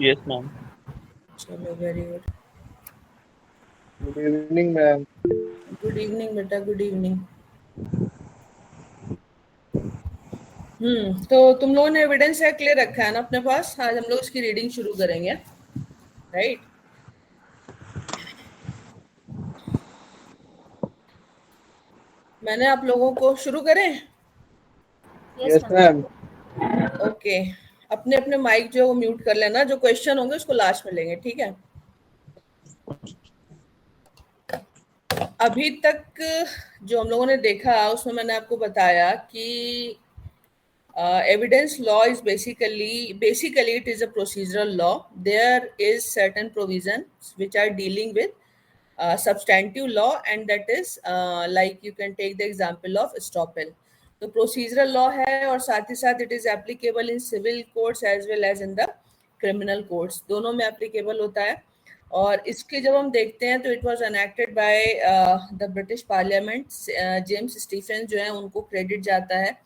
Yes, ma'am. चलो very good. Good evening ma'am. Good evening बेटा, good evening. तो तुम लोगों ने एविडेंस एक्ट ले रखा है ना अपने पास. आज हम लोग इसकी रीडिंग शुरू करेंगे, राइट? मैंने आप लोगों को शुरू करें. Yes, yes ma'am. Ma'am. Okay. अपने अपने माइक जो है वो म्यूट कर लेना. जो क्वेश्चन होंगे उसको लास्ट में लेंगे, ठीक है? अभी तक जो हम लोगों ने देखा उसमें मैंने आपको बताया कि evidence law is basically it is a procedural law. There is certain provisions which are dealing with substantive law, and that is like you can take the example of estoppel. तो प्रोसीजरल लॉ है और साथ ही साथ it is applicable in civil courts as well as in the criminal courts. दोनों में applicable होता है. और इसके जब हम देखते हैं तो it was enacted by the British parliament. James Stephen जो है उनको क्रेडिट जाता है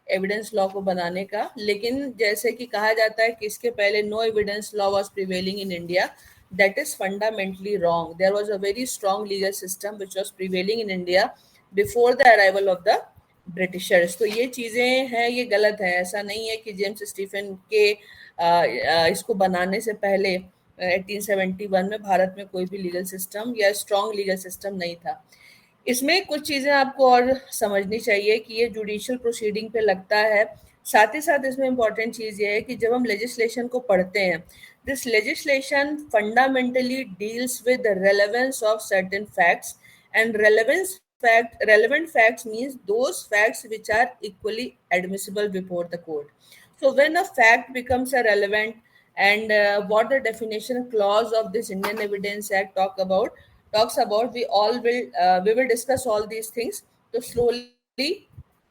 एविडेंस लॉ को बनाने का. लेकिन जैसे कि कहा जाता है कि इसके पहले no evidence law was prevailing in India. That is fundamentally wrong. There was a very strong legal system which was prevailing in India before the arrival of the Britishers. तो ये चीज़ें हैं, ये गलत है. ऐसा नहीं है कि जेम्स स्टीफन के इसको बनाने से पहले 1871 में भारत में कोई भी लीगल सिस्टम या स्ट्रॉन्ग लीगल सिस्टम नहीं था. इसमें कुछ चीज़ें आपको और समझनी चाहिए कि ये जुडिशियल प्रोसीडिंग पे लगता है. साथ ही साथ इसमें इम्पॉर्टेंट चीज़ ये है कि जब हम लेजिस्लेशन को पढ़ते हैं, this legislation fundamentally deals with the relevance of certain facts. And relevant facts means those facts which are equally admissible before the court. So when a fact becomes a relevant, and what the definition clause of this Indian Evidence Act talks about, we will discuss all these things. So slowly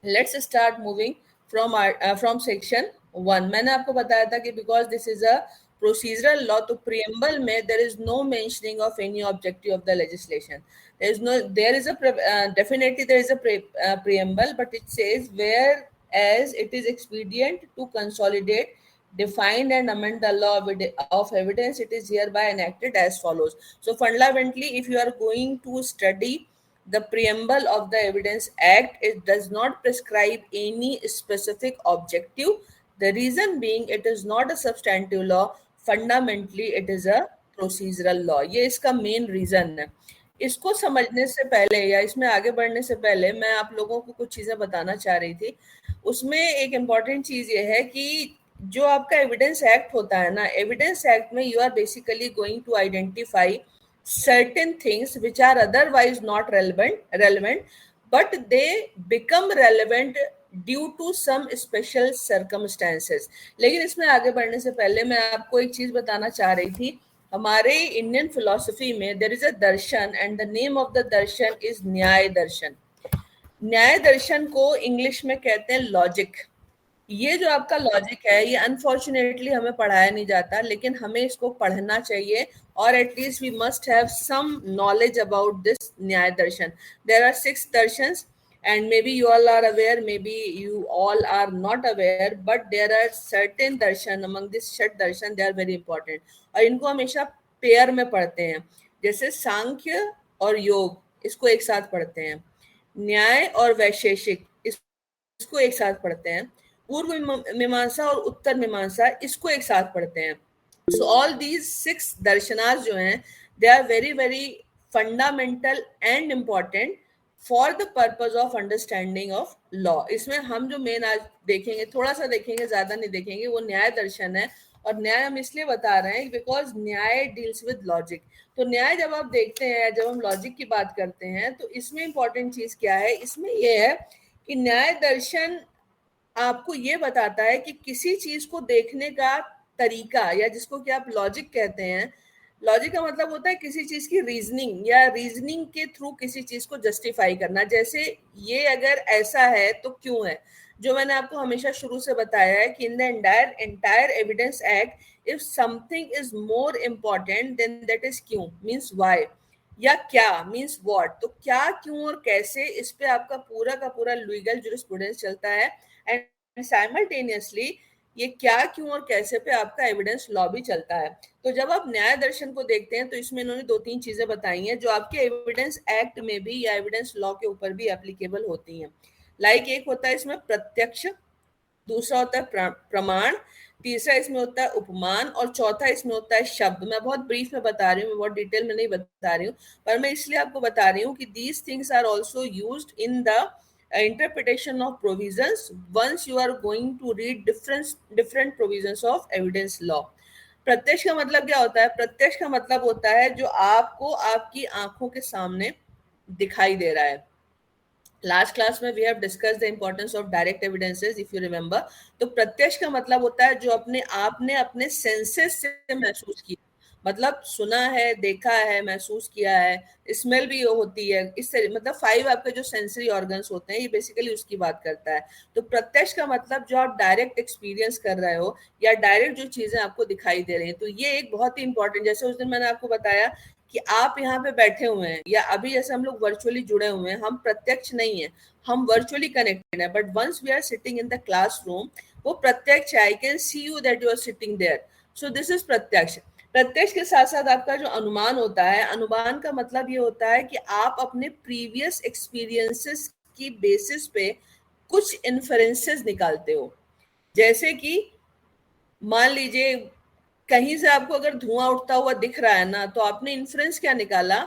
let's start moving from section 1. मैंने आपको बताया था कि because this is a procedural law, तो preamble में there is no mentioning of any objective of the legislation. There is a definitely there is a preamble, but it says whereas it is expedient to consolidate, define and amend the law of evidence, it is hereby enacted as follows. So fundamentally, if you are going to study the preamble of the Evidence Act, it does not prescribe any specific objective. The reason being it is not a substantive law. Fundamentally, it is a procedural law. ये इसका main reason है. इसको समझने से पहले या इसमें आगे बढ़ने से पहले मैं आप लोगों को कुछ चीजें बताना चाह रही थी. उसमें एक इम्पॉर्टेंट चीज ये है कि जो आपका एविडेंस एक्ट होता है ना, एविडेंस एक्ट में you are basically going to identify certain things which are otherwise not relevant, but they become relevant due to some special circumstances. लेकिन इसमें आगे बढ़ने से पहले मैं आपको एक चीज बताना चाह रही थी. हमारे इंडियन फिलॉसफी में there is a darshan, and the name of the darshan is Nyaya darshan. न्याय दर्शन को इंग्लिश में कहते हैं लॉजिक. ये जो आपका लॉजिक है ये अनफॉर्चुनेटली हमें पढ़ाया नहीं जाता, लेकिन हमें इसको पढ़ना चाहिए. और at least we must have some knowledge about this Nyaya Darshan. There are 6 दर्शंस, and maybe you all are aware, maybe you all are not aware, but there are certain darshan among this shat darshan, they are very important. और इनको हमेशा pair में पढ़ते हैं. जैसे सांख्य और योग इसको एक साथ पढ़ते हैं. न्याय और वैशेषिक इसको एक साथ पढ़ते हैं. पूर्व मीमांसा और उत्तर मीमांसा इसको एक साथ पढ़ते हैं. सो ऑल दीज 6 दर्शनास जो हैं, they are very very fundamental and important for the purpose of understanding of law. इसमें हम जो मेन आज देखेंगे, थोड़ा सा देखेंगे, ज्यादा नहीं देखेंगे, वो न्याय दर्शन है. और न्याय हम इसलिए बता रहे हैं बिकॉज न्याय डील्स विद लॉजिक. तो न्याय जब आप देखते हैं, जब हम लॉजिक की बात करते हैं, तो इसमें इंपॉर्टेंट चीज क्या है, इसमें यह है कि न्याय दर्शन आपको ये बताता है कि किसी चीज को देखने का तरीका, या जिसको कि आप लॉजिक कहते हैं. लॉजिक का मतलब होता है किसी चीज की रीजनिंग, या रीजनिंग के थ्रू किसी चीज को जस्टिफाई करना. जैसे ये अगर ऐसा है तो क्यों है, जो मैंने आपको हमेशा शुरू से बताया है कि in the entire evidence act, if something is more important then that is क्यों मीन्स वाई, या क्या मीन्स व्हाट. तो क्या, क्यों और कैसे, इस पे आपका पूरा का पूरा लीगल जुरिस्प्रूडेंस चलता है. एंड साइमल्टेनियसली ये क्या, क्यों और कैसे पे आपका एविडेंस लॉ भी चलता है। तो जब आप न्याय दर्शन को देखते हैं तो इसमें इन्होंने 2-3 चीजें बताई हैं जो आपके एविडेंस एक्ट में भी या एविडेंस लॉ के ऊपर भी एप्लीकेबल होती हैं। लाइक एक होता है इसमें प्रत्यक्ष, दूसरा होता है प्रमाण, तीसरा इसमें होता है उपमान, और चौथा इसमें होता है शब्द। मैं बहुत ब्रीफ में बता रही हूँ, मैं बहुत डिटेल में नहीं बता रही हूँ, पर मैं इसलिए आपको बता रही हूँ कि these things are also used in the interpretation of provisions once you are going to read different provisions of evidence law. प्रत्यक्ष का मतलब क्या होता है? प्रत्यक्ष का मतलब होता है जो आपको आपकी आंखों के सामने दिखाई दे रहा है। लास्ट क्लास में we have discuss the importance of direct evidences if you remember. तो प्रत्यक्ष का मतलब होता है जो आपने अपने सेंसेस से महसूस किया, मतलब सुना है, देखा है, महसूस किया है, स्मेल भी होती है, इस तरह मतलब 5 आपके जो सेंसरी ऑर्गन्स होते हैं, ये बेसिकली उसकी बात करता है। तो प्रत्यक्ष का मतलब जो आप डायरेक्ट एक्सपीरियंस कर रहे हो या डायरेक्ट जो चीजें आपको दिखाई दे रही हैं। तो ये एक बहुत ही इंपॉर्टेंट, जैसे उस दिन मैंने आपको बताया कि आप यहाँ पे बैठे हुए हैं या अभी जैसे हम लोग वर्चुअली जुड़े हुए हैं, हम प्रत्यक्ष नहीं है, हम वर्चुअली कनेक्टेड है, but once we are sitting in the classroom, वो प्रत्यक्ष है। I can see you that you are sitting there, so this is pratyaksh. प्रत्यक्ष के साथ साथ आपका जो अनुमान होता है, अनुमान का मतलब ये होता है कि आप अपने प्रीवियस एक्सपीरियंसेस की बेसिस पे कुछ इन्फरेंसेस निकालते हो। जैसे कि मान लीजिए कहीं से आपको अगर धुआं उठता हुआ दिख रहा है ना, तो आपने इन्फ्रेंस क्या निकाला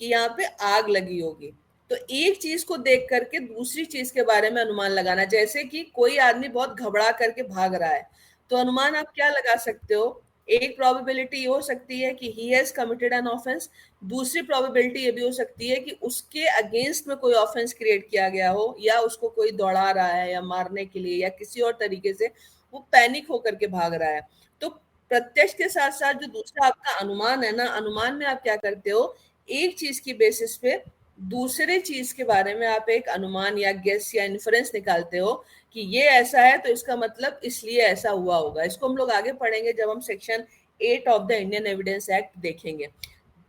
कि यहाँ पे आग लगी होगी। तो एक चीज को देख करके दूसरी चीज के बारे में अनुमान लगाना, जैसे कि कोई आदमी बहुत घबरा करके भाग रहा है, तो अनुमान आप क्या लगा सकते हो? एक प्रोबेबिलिटी ये हो सकती है कि he has committed an offence, दूसरी प्रोबेबिलिटी ये भी हो सकती है कि उसके अगेंस्ट में कोई ऑफेंस क्रिएट किया गया हो, या उसको कोई दौड़ा रहा है या मारने के लिए या किसी और तरीके से वो पैनिक होकर के भाग रहा है। तो प्रत्यक्ष के साथ साथ जो दूसरा आपका अनुमान है ना, अनुमान में आप क्या करते हो, एक चीज की बेसिस पे दूसरे चीज के बारे में आप एक अनुमान या गेस या इन्फरेंस निकालते हो कि ये ऐसा है तो इसका मतलब इसलिए ऐसा हुआ होगा। इसको हम लोग आगे पढ़ेंगे जब हम section 8 of the Indian evidence act देखेंगे।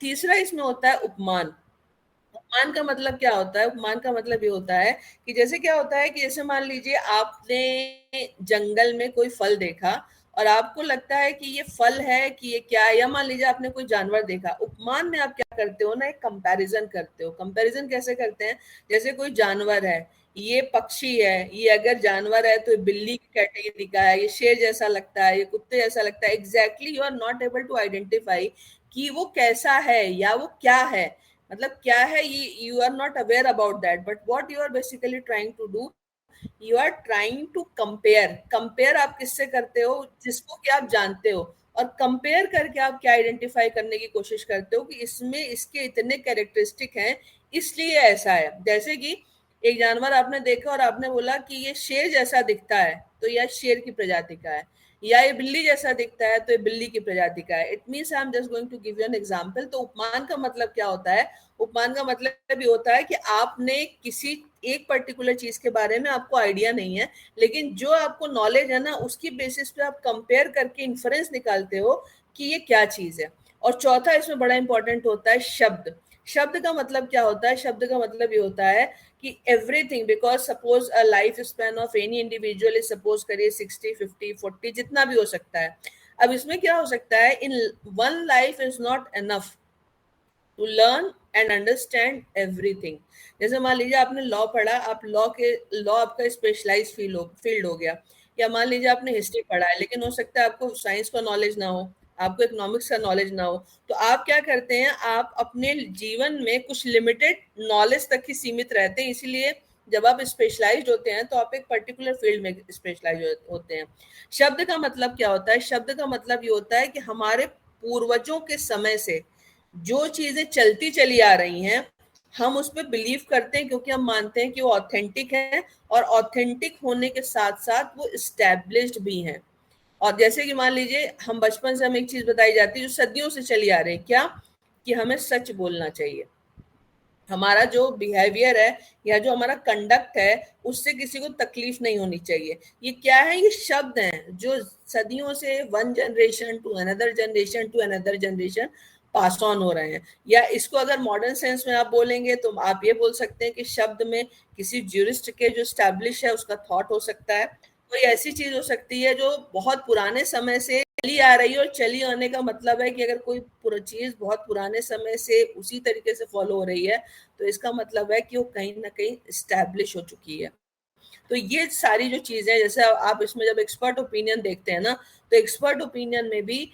तीसरा इसमें होता है उपमान। उपमान का मतलब क्या होता है? उपमान का मतलब ये होता है कि जैसे क्या होता है कि जैसे मान लीजिए आपने जंगल में कोई फल देखा और आपको लगता है कि ये फल है कि ये क्या है, या मान लीजिए आपने कोई जानवर देखा। उपमान में आप क्या करते हो ना, एक कंपैरिजन करते हो। कंपैरिजन कैसे करते हैं? जैसे कोई जानवर है, ये पक्षी है, ये अगर जानवर है तो ये बिल्ली की कैटेगरी का है, ये शेर जैसा लगता है, ये कुत्ते जैसा लगता है। Exactly you are not able to identify कि वो कैसा है या वो क्या है, मतलब क्या है, ये you are not aware about that. But what you are basically trying to do, you are trying to compare. Compare आप किससे करते हो? जिसको कि आप जानते हो, और कंपेयर करके आप क्या आइडेंटिफाई करने की कोशिश करते हो कि इसमें इसके इतने कैरेक्टरिस्टिक हैं इसलिए ऐसा है। जैसे कि एक जानवर आपने देखा और आपने बोला कि ये शेर जैसा दिखता है तो यह शेर की प्रजाति का है, या ये बिल्ली जैसा दिखता है तो ये बिल्ली की प्रजाति का है। It means I am just going to give you an example. तो उपमान का मतलब क्या होता है? उपमान का मतलब ये होता है कि आपने किसी एक पर्टिकुलर चीज के बारे में आपको आइडिया नहीं है, लेकिन जो आपको नॉलेज है ना, उसकी बेसिस पे आप कंपेयर करके इन्फरेंस निकालते हो कि ये क्या चीज है। और चौथा इसमें बड़ा इंपॉर्टेंट होता है शब्द। शब्द का मतलब क्या होता है? शब्द का मतलब ये होता है कि everything, because suppose a life span of any individual is, suppose करिए 60, 50, 40 जितना भी हो सकता है। अब इसमें क्या हो सकता है, in one life is not enough to learn and understand everything. जैसे मान लीजिए आपने लॉ पढ़ा, आप लॉ आपका स्पेशलाइज फील्ड हो गया, या मान लीजिए आपने हिस्ट्री पढ़ा है, लेकिन हो सकता है आपको साइंस का नॉलेज ना हो, आपको इकोनॉमिक्स का नॉलेज ना हो। तो आप क्या करते हैं, आप अपने जीवन में कुछ लिमिटेड नॉलेज तक ही सीमित रहते हैं। इसीलिए जब आप स्पेशलाइज्ड होते हैं तो आप एक पर्टिकुलर फील्ड में स्पेशलाइज होते हैं। शब्द का मतलब क्या होता है? शब्द का मतलब ये होता है कि हमारे पूर्वजों के समय से जो चीजें चलती चली आ रही हैं, हम उस पर बिलीव करते हैं क्योंकि हम मानते हैं कि वो ऑथेंटिक है, और ऑथेंटिक होने के साथ साथ वो इस्टेब्लिश्ड भी हैं। और जैसे कि मान लीजिए हम बचपन से हमें एक चीज बताई जाती है जो सदियों से चली आ रही है, क्या? कि हमें सच बोलना चाहिए। हमारा जो बिहेवियर है या जो हमारा कंडक्ट है उससे किसी को तकलीफ नहीं होनी चाहिए। ये क्या है? ये शब्द हैं जो सदियों से one generation to another generation to another generation pass on हो रहे हैं। या इसको अगर मॉडर्न सेंस में आप बोलेंगे तो आप ये बोल सकते हैं कि शब्द में किसी ज्यूरिस्ट के जो स्टैब्लिश है उसका थॉट हो सकता है, कोई ऐसी चीज हो सकती है जो बहुत पुराने समय से चली आ रही है, और चली आने का मतलब है कि अगर कोई चीज बहुत पुराने समय से उसी तरीके से फॉलो हो रही है तो इसका मतलब है कि वो कहीं ना कहीं स्टैब्लिश हो चुकी है। तो ये सारी जो चीजें, जैसे आप इसमें जब एक्सपर्ट ओपिनियन देखते हैं ना, तो एक्सपर्ट ओपिनियन में भी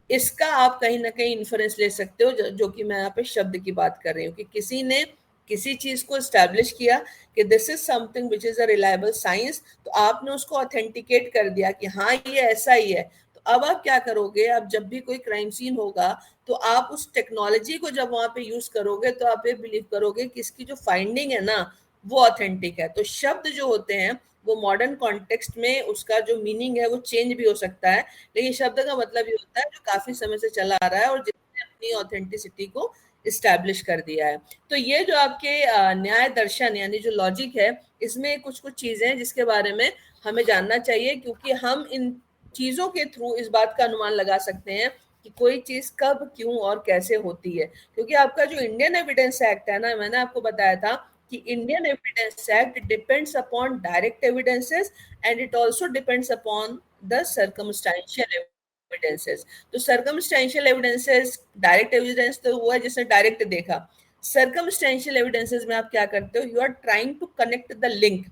इसका आप कहीं ना कहीं इन्फ्लुएंस ले सकते हो, जो कि मैं यहाँ पे शब्द की बात कर रही हूँ कि किसी ने किसी चीज को स्टैब्लिश किया कि this is something which is a reliable science, तो आपने उसको ऑथेंटिकेट कर दिया कि हाँ ये ऐसा ही है। तो अब आप क्या करोगे, अब जब भी कोई क्राइम सीन होगा तो आप उस टेक्नोलॉजी को जब वहां पे यूज करोगे तो आप ये बिलीव करोगे कि इसकी जो फाइंडिंग है ना वो ऑथेंटिक है। तो शब्द जो होते हैं वो मॉडर्न कॉन्टेक्स्ट में उसका जो मीनिंग है वो चेंज भी हो सकता है, लेकिन शब्द का मतलब ये होता है जो काफी समय से चला आ रहा है और जिसने अपनी ऑथेंटिसिटी को इस्टेब्लिश कर दिया है। तो ये जो आपके न्याय दर्शन यानी जो लॉजिक है, इसमें कुछ कुछ चीजें हैं जिसके बारे में हमें जानना चाहिए, क्योंकि हम इन चीजों के थ्रू इस बात का अनुमान लगा सकते हैं कि कोई चीज कब क्यों और कैसे होती है। क्योंकि आपका जो इंडियन एविडेंस एक्ट है ना, मैंने आपको बताया था कि Indian evidence act depends upon direct evidences and it also depends upon the circumstantial evidences. तो सर्कमस्टेंशियल एविडेंसेस, डायरेक्ट एविडेंस तो हुआ जिसने डायरेक्ट देखा। सर्कमस्टेंशियल एविडेंसेस में आप क्या करते हो, you are trying to connect the link,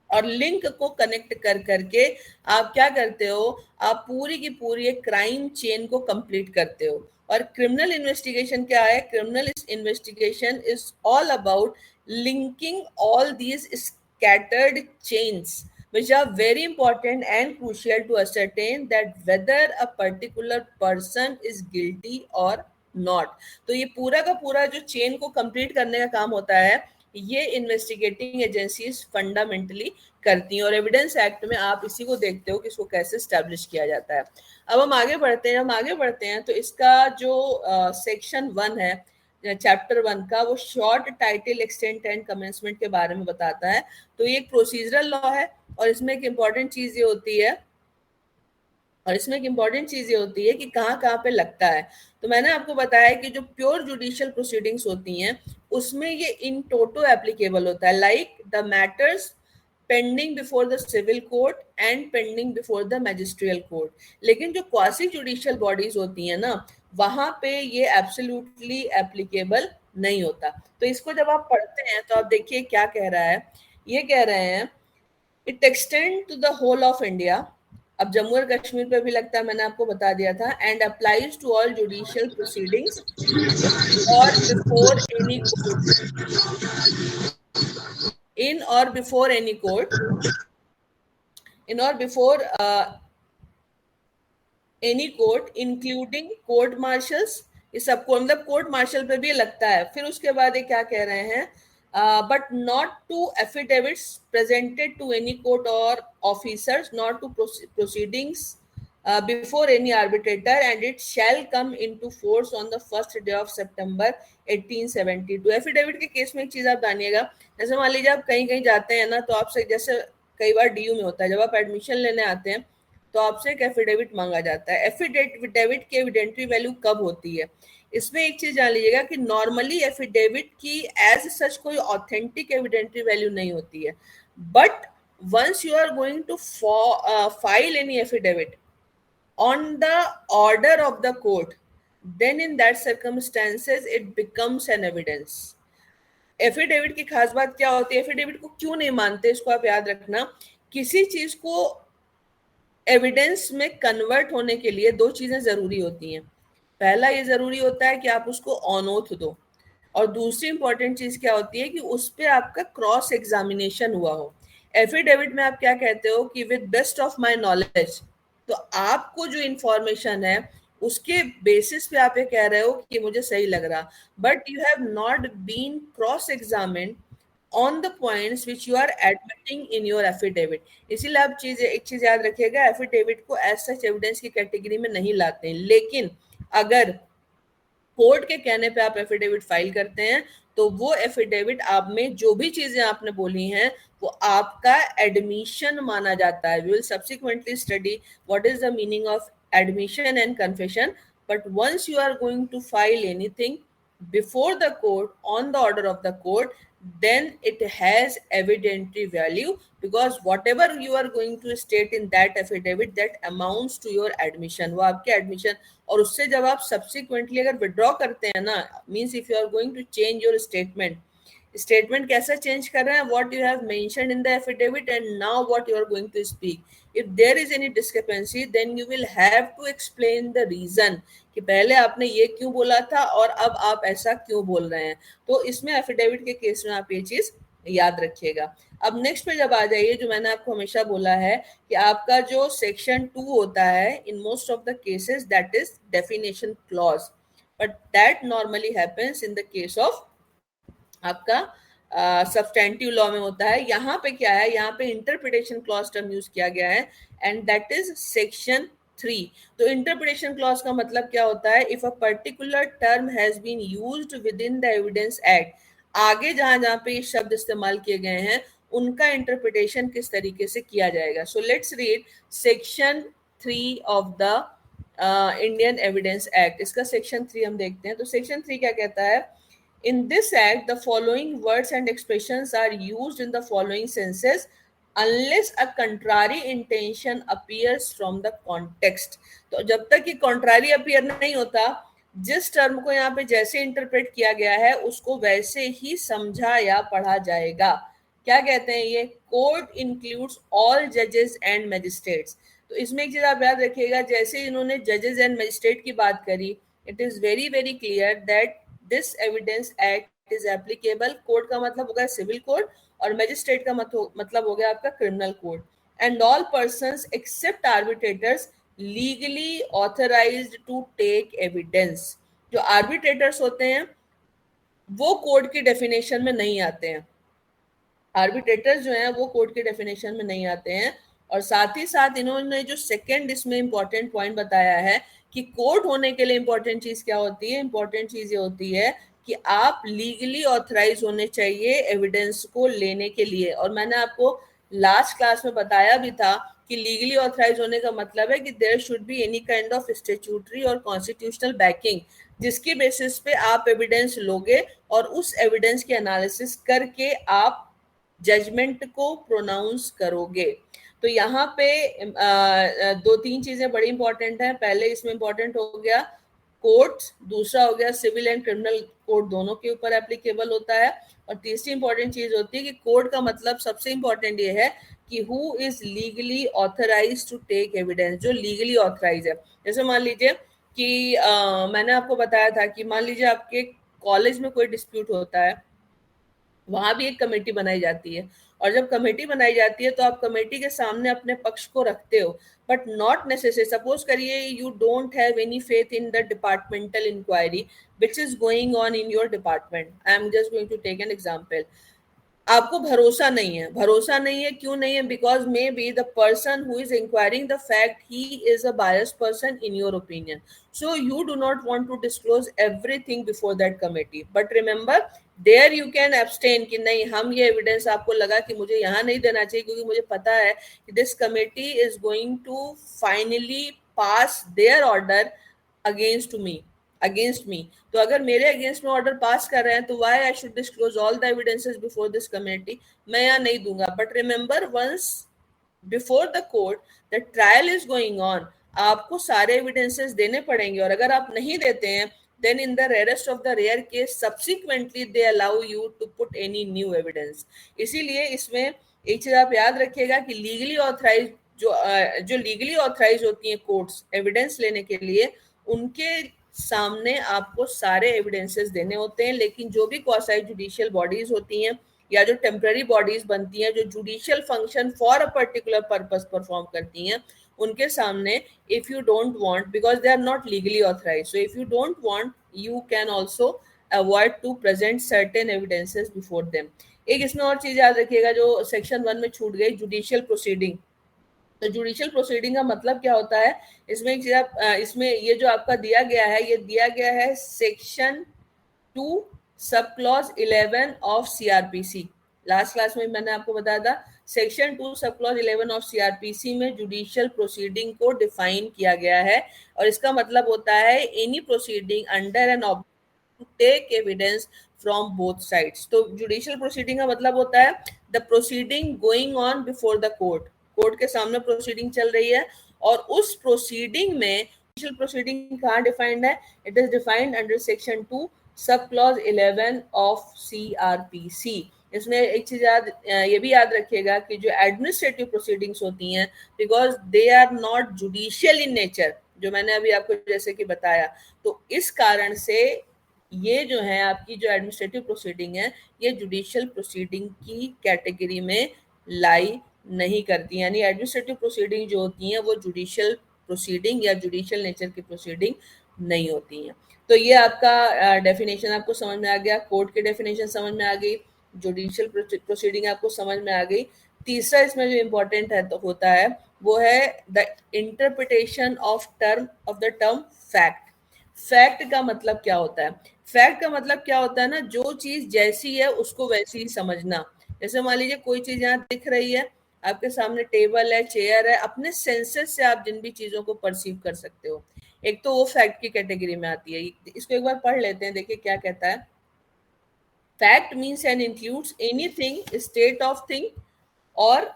और लिंक को कनेक्ट कर करके आप क्या करते हो, आप पूरी की पूरी एक क्राइम चेन को कंप्लीट करते हो। और क्रिमिनल इन्वेस्टिगेशन क्या है, criminal investigation is all about linking all these scattered chains which are very important and crucial to ascertain that whether a particular person is guilty or not। तो ये पूरा का पूरा जो चेन को कंप्लीट करने का काम होता है, ये इन्वेस्टिगेटिंग एजेंसीज फंडामेंटली करती हैं। और एविडेंस एक्ट में आप इसी को देखते हो कि इसको कैसे स्टैब्लिश किया जाता है। अब हम आगे बढ़ते हैं तो इसका जो सेक्शन 1 है, चैप्टर 1 का, वो short title extent and commencement के बारे में बताता है। तो ये एक प्रोसीजरल लॉ है, और इसमें एक इम्पॉर्टेंट चीज ये होती है कि कहाँ कहाँ पे लगता है। तो मैंने आपको बताया कि जो प्योर जुडिशियल प्रोसीडिंग्स होती हैं उसमें ये इन टोटो एप्लीकेबल होता है, like the matters pending before the civil court and pending before the magisterial court. लेकिन जो क्वासी जुडिशियल बॉडीज होती हैं ना, वहां पे ये एब्सोल्युटली एप्लीकेबल नहीं होता। तो इसको जब आप पढ़ते हैं तो आप देखिए क्या कह रहा है, ये कह रहे हैं it extend to the whole of India. अब जम्मू और कश्मीर पे भी लगता है, मैंने आपको बता दिया था, and applies to all judicial proceedings और before any in or before any court in or before any court including court martials। ये सबको मतलब कोर्ट मार्शल पे भी लगता है। फिर उसके बाद ये क्या कह रहे हैं, but not to affidavits presented to any court और officers, not to proceedings before any arbitrator, and it shall come into force on the first day of September 1872। Affidavit के केस में एक चीज आप जानिएगा, जैसे मान लीजिए आप कहीं कहीं जाते हैं ना, तो आपसे जैसे कई बार डीयू में होता है, जब आप एडमिशन लेने आते हैं तो आपसे एक एफिडेविट मांगा जाता है। एफिडेविट की एविडेंटरी वैल्यू कब होती है, इसमें एक चीज जान लीजिएगा कि नॉर्मली एफिडेविट की एज सच कोई ऑथेंटिक एविडेंटरी वैल्यू नहीं होती है, but once you are going to file any affidavit on the order of the court, then in that circumstances it becomes an evidence। Affidavit की खास बात क्या होती है, एफिडेविट को क्यों नहीं मानते, इसको आप याद रखना। किसी चीज को एविडेंस में कन्वर्ट होने के लिए दो चीजें जरूरी होती हैं। पहला ये जरूरी होता है कि आप उसको ऑन ओथ दो, और दूसरी इंपॉर्टेंट चीज क्या होती है कि उस पर आपका क्रॉस एग्जामिनेशन हुआ हो। एफिडेविट में आप क्या कहते हो कि with best of my knowledge, तो आपको जो इंफॉर्मेशन है उसके बेसिस पे आप ये कह रहे हो कि मुझे सही लग रहा, but you have not been cross examined on the points which you are admitting in your affidavit. इसीलिए आप एक चीज याद रखिएगा, एफिडेविट को एज सच एविडेंस की कैटेगरी में नहीं लाते हैं, लेकिन अगर कोर्ट के कहने पे आप एफिडेविट फाइल करते हैं तो वो एफिडेविट आप में जो भी चीजें आपने बोली हैं वो आपका एडमिशन माना जाता है। We will subsequently study what is the meaning of admission and confession, but once you are going to file anything before the court on the order of the court, then it has evidentiary value, because whatever you are going to state in that affidavit, that amounts to your admission, वो आपके admission, और उससे जब आप subsequently अगर withdraw करते हैं ना, means if you are going to change your statement, statement कैसा चेंज कर रहे हैं, what you have mentioned in the affidavit and now what you are going to speak, if there is any discrepancy then you will have to explain the reason कि पहले आपने ये क्यों बोला था और अब आप ऐसा क्यों बोल रहे हैं। तो इसमें एफिडेविट के केस में आप ये चीज याद रखिएगा। अब नेक्स्ट पे जब आ जाइए, जो मैंने आपको हमेशा बोला है कि आपका जो सेक्शन 2 होता है in most of the cases that is definition clause, but that normally happens in the case of आपका सब्सटेंटिव लॉ में होता है। यहाँ पे क्या है, यहाँ पे इंटरप्रिटेशन क्लॉज टर्म यूज किया गया है एंड दैट इज सेक्शन 3। तो इंटरप्रिटेशन क्लॉज का मतलब क्या होता है, if a particular term has been used within the evidence act, आगे जहां जहां पे ये शब्द इस्तेमाल किए गए हैं उनका इंटरप्रिटेशन किस तरीके से किया जाएगा। So let's read section 3 of the Indian evidence act. इसका सेक्शन 3 हम देखते हैं। तो सेक्शन 3 क्या कहता है, in this act the following words and expressions are used in the following senses unless a contrary intention appears from the context। तो जब तक ये contrary appear नहीं होता, जिस टर्म को यहाँ पे जैसे इंटरप्रेट किया गया है उसको वैसे ही समझा या पढ़ा जाएगा। क्या कहते हैं ये, कोर्ट इंक्लूड्स ऑल जजेस एंड मैजिस्ट्रेट्स। तो इसमें एक चीज आप याद रखिएगा, जैसे इन्होंने जजेस एंड मैजिस्ट्रेट की बात करी, it is very very clear that this evidence act is applicable. Court का मतलब होगा सिविल कोड और मैजिस्ट्रेट का मतलब हो गया आपका criminal code. And all persons except arbitrators legally authorised to take evidence. जो आर्बिट्रेटर्स होते हैं वो कोर्ट की डेफिनेशन में नहीं आते हैं, आर्बिट्रेटर्स जो हैं वो कोर्ट की डेफिनेशन में नहीं आते हैं। और साथ ही साथ इन्होंने जो सेकंड इसमें इंपॉर्टेंट पॉइंट बताया है कि कोर्ट होने के लिए इंपॉर्टेंट चीज क्या होती है, इंपॉर्टेंट चीज ये होती है कि आप लीगली ऑथराइज होने चाहिए एविडेंस को लेने के लिए। और मैंने आपको लास्ट क्लास में बताया भी था कि लीगली ऑथराइज होने का मतलब है कि there should be any kind of statutory और कॉन्स्टिट्यूशनल बैकिंग, जिसके बेसिस पे आप एविडेंस लोगे और उस एविडेंस की एनालिसिस करके आप जजमेंट को प्रोनाउंस करोगे। तो यहाँ पे दो तीन चीजें बड़ी इंपॉर्टेंट हैं। पहले इसमें इंपॉर्टेंट हो गया कोर्ट, दूसरा हो गया सिविल एंड क्रिमिनल कोड दोनों के ऊपर एप्लीकेबल होता है, और तीसरी इंपॉर्टेंट चीज होती है कि कोर्ट का मतलब सबसे इंपॉर्टेंट ये है कि who is legally authorise to take evidence, जो लीगली ऑथराइज है। जैसे मान लीजिए कि मैंने आपको बताया था कि मान लीजिए आपके कॉलेज में कोई डिस्प्यूट होता है, वहां भी एक कमेटी बनाई जाती है, और जब कमेटी बनाई जाती है तो आप कमेटी के सामने अपने पक्ष को रखते हो, बट नॉट नेसेसरी। सपोज करिए you don't have any faith in the departmental inquiry which is going on in your department. I am just going to take an example. आपको भरोसा नहीं है, भरोसा नहीं है, क्यों नहीं है, because may be the person who is enquiring the fact he is a biased person in your opinion, so you do not want to disclose everything before that committee, but remember there you can abstain कि नहीं, हम ये evidence आपको लगा कि मुझे यहाँ नहीं देना चाहिए क्योंकि मुझे पता है कि this committee is going to finally pass their order against me। तो अगर मेरे अगेंस्ट में ऑर्डर पास कर रहे हैं तो why I should disclose all the evidences before this committee, मैं यहाँ नहीं दूंगा। But remember once before the court the trial is going on, आपको सारे एविडेंसेस देने पड़ेंगे, और अगर आप नहीं देते हैं then in the rarest of the rare case subsequently they allow you to put any new evidence। इसीलिए इसमें एक चीज आप याद रखिएगा कि लीगली ऑथराइज जो लीगली ऑथराइज होती हैं कोर्ट्स एविडेंस लेने के लिए, उनके सामने आपको सारे एविडेंसेस देने होते हैं। लेकिन जो भी क्वासी जुडिशियल बॉडीज होती हैं या जो टेम्पररी बॉडीज बनती हैं जो judicial function for a particular purpose perform करती हैं, उनके सामने if you don't want, because they are not legally authorized, so if you don't want you can also avoid to present certain evidences before them। एक इसमें और चीज याद रखिएगा जो सेक्शन 1 में छूट गई, जुडिशियल प्रोसीडिंग। तो जुडिशियल प्रोसीडिंग का मतलब क्या होता है, इसमें एक चीज आप इसमें ये जो आपका दिया गया है, ये दिया गया है section 2 sub clause 11 of CrPC. Last class में मैंने आपको बताया था section 2 sub clause 11 of CrPC में जुडिशियल प्रोसीडिंग को डिफाइन किया गया है, और इसका मतलब होता है any proceeding under an to take evidence from both sides. तो जुडिशियल प्रोसीडिंग का मतलब होता है the proceeding going on before the court, court के सामने प्रोसीडिंग चल रही है और उस प्रोसीडिंग में जुडिशियल प्रोसीडिंग कहाँ डिफाइंड है, it is defined under section 2 sub clause 11 of CRPC। इसमें एक चीज ये भी याद रखिएगा कि जो एडमिनिस्ट्रेटिव प्रोसीडिंग्स होती हैं, because they are not judicial in nature, जो मैंने अभी आपको जैसे कि बताया, तो इस कारण से ये जो है आपकी जो एडमिनिस्ट्रेटिव प्रोसीडिंग है ये जुडिशियल प्रोसीडिंग की कैटेगरी में लाई नहीं करती, यानी एडमिनिस्ट्रेटिव प्रोसीडिंग जो होती हैं वो जुडिशियल प्रोसीडिंग या जुडिशियल नेचर की प्रोसीडिंग नहीं होती हैं। तो ये आपका डेफिनेशन आपको समझ में आ गया, कोर्ट की डेफिनेशन समझ में आ गई, जुडिशियल प्रोसीडिंग आपको समझ में आ गई। तीसरा इसमें जो इम्पोर्टेंट है तो होता है वो है the interpretation of the term fact. Fact का मतलब क्या होता है, फैक्ट का मतलब क्या होता है ना, जो चीज जैसी है उसको वैसी ही समझना। जैसे मान लीजिए कोई चीज यहाँ दिख रही है, आपके सामने टेबल है, चेयर है, अपने सेंसेस से आप जिन भी चीजों को परसीव कर सकते हो, एक तो वो फैक्ट की कैटेगरी में आती है। इसको एक बार पढ़ लेते हैं, देखिए क्या कहता है। Fact means and includes anything, state of thing और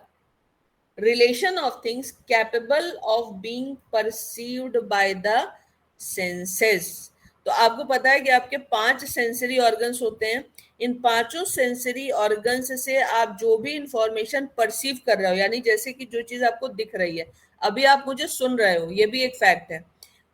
relation of things capable of being perceived by the senses। तो आपको पता है कि आपके 5 सेंसरी ऑर्गन्स होते हैं, इन 5 सेंसरी ऑर्गन्स से आप जो भी इंफॉर्मेशन परसीव कर रहे हो, यानी जैसे कि जो चीज आपको दिख रही है, अभी आप मुझे सुन रहे हो, ये भी एक फैक्ट है,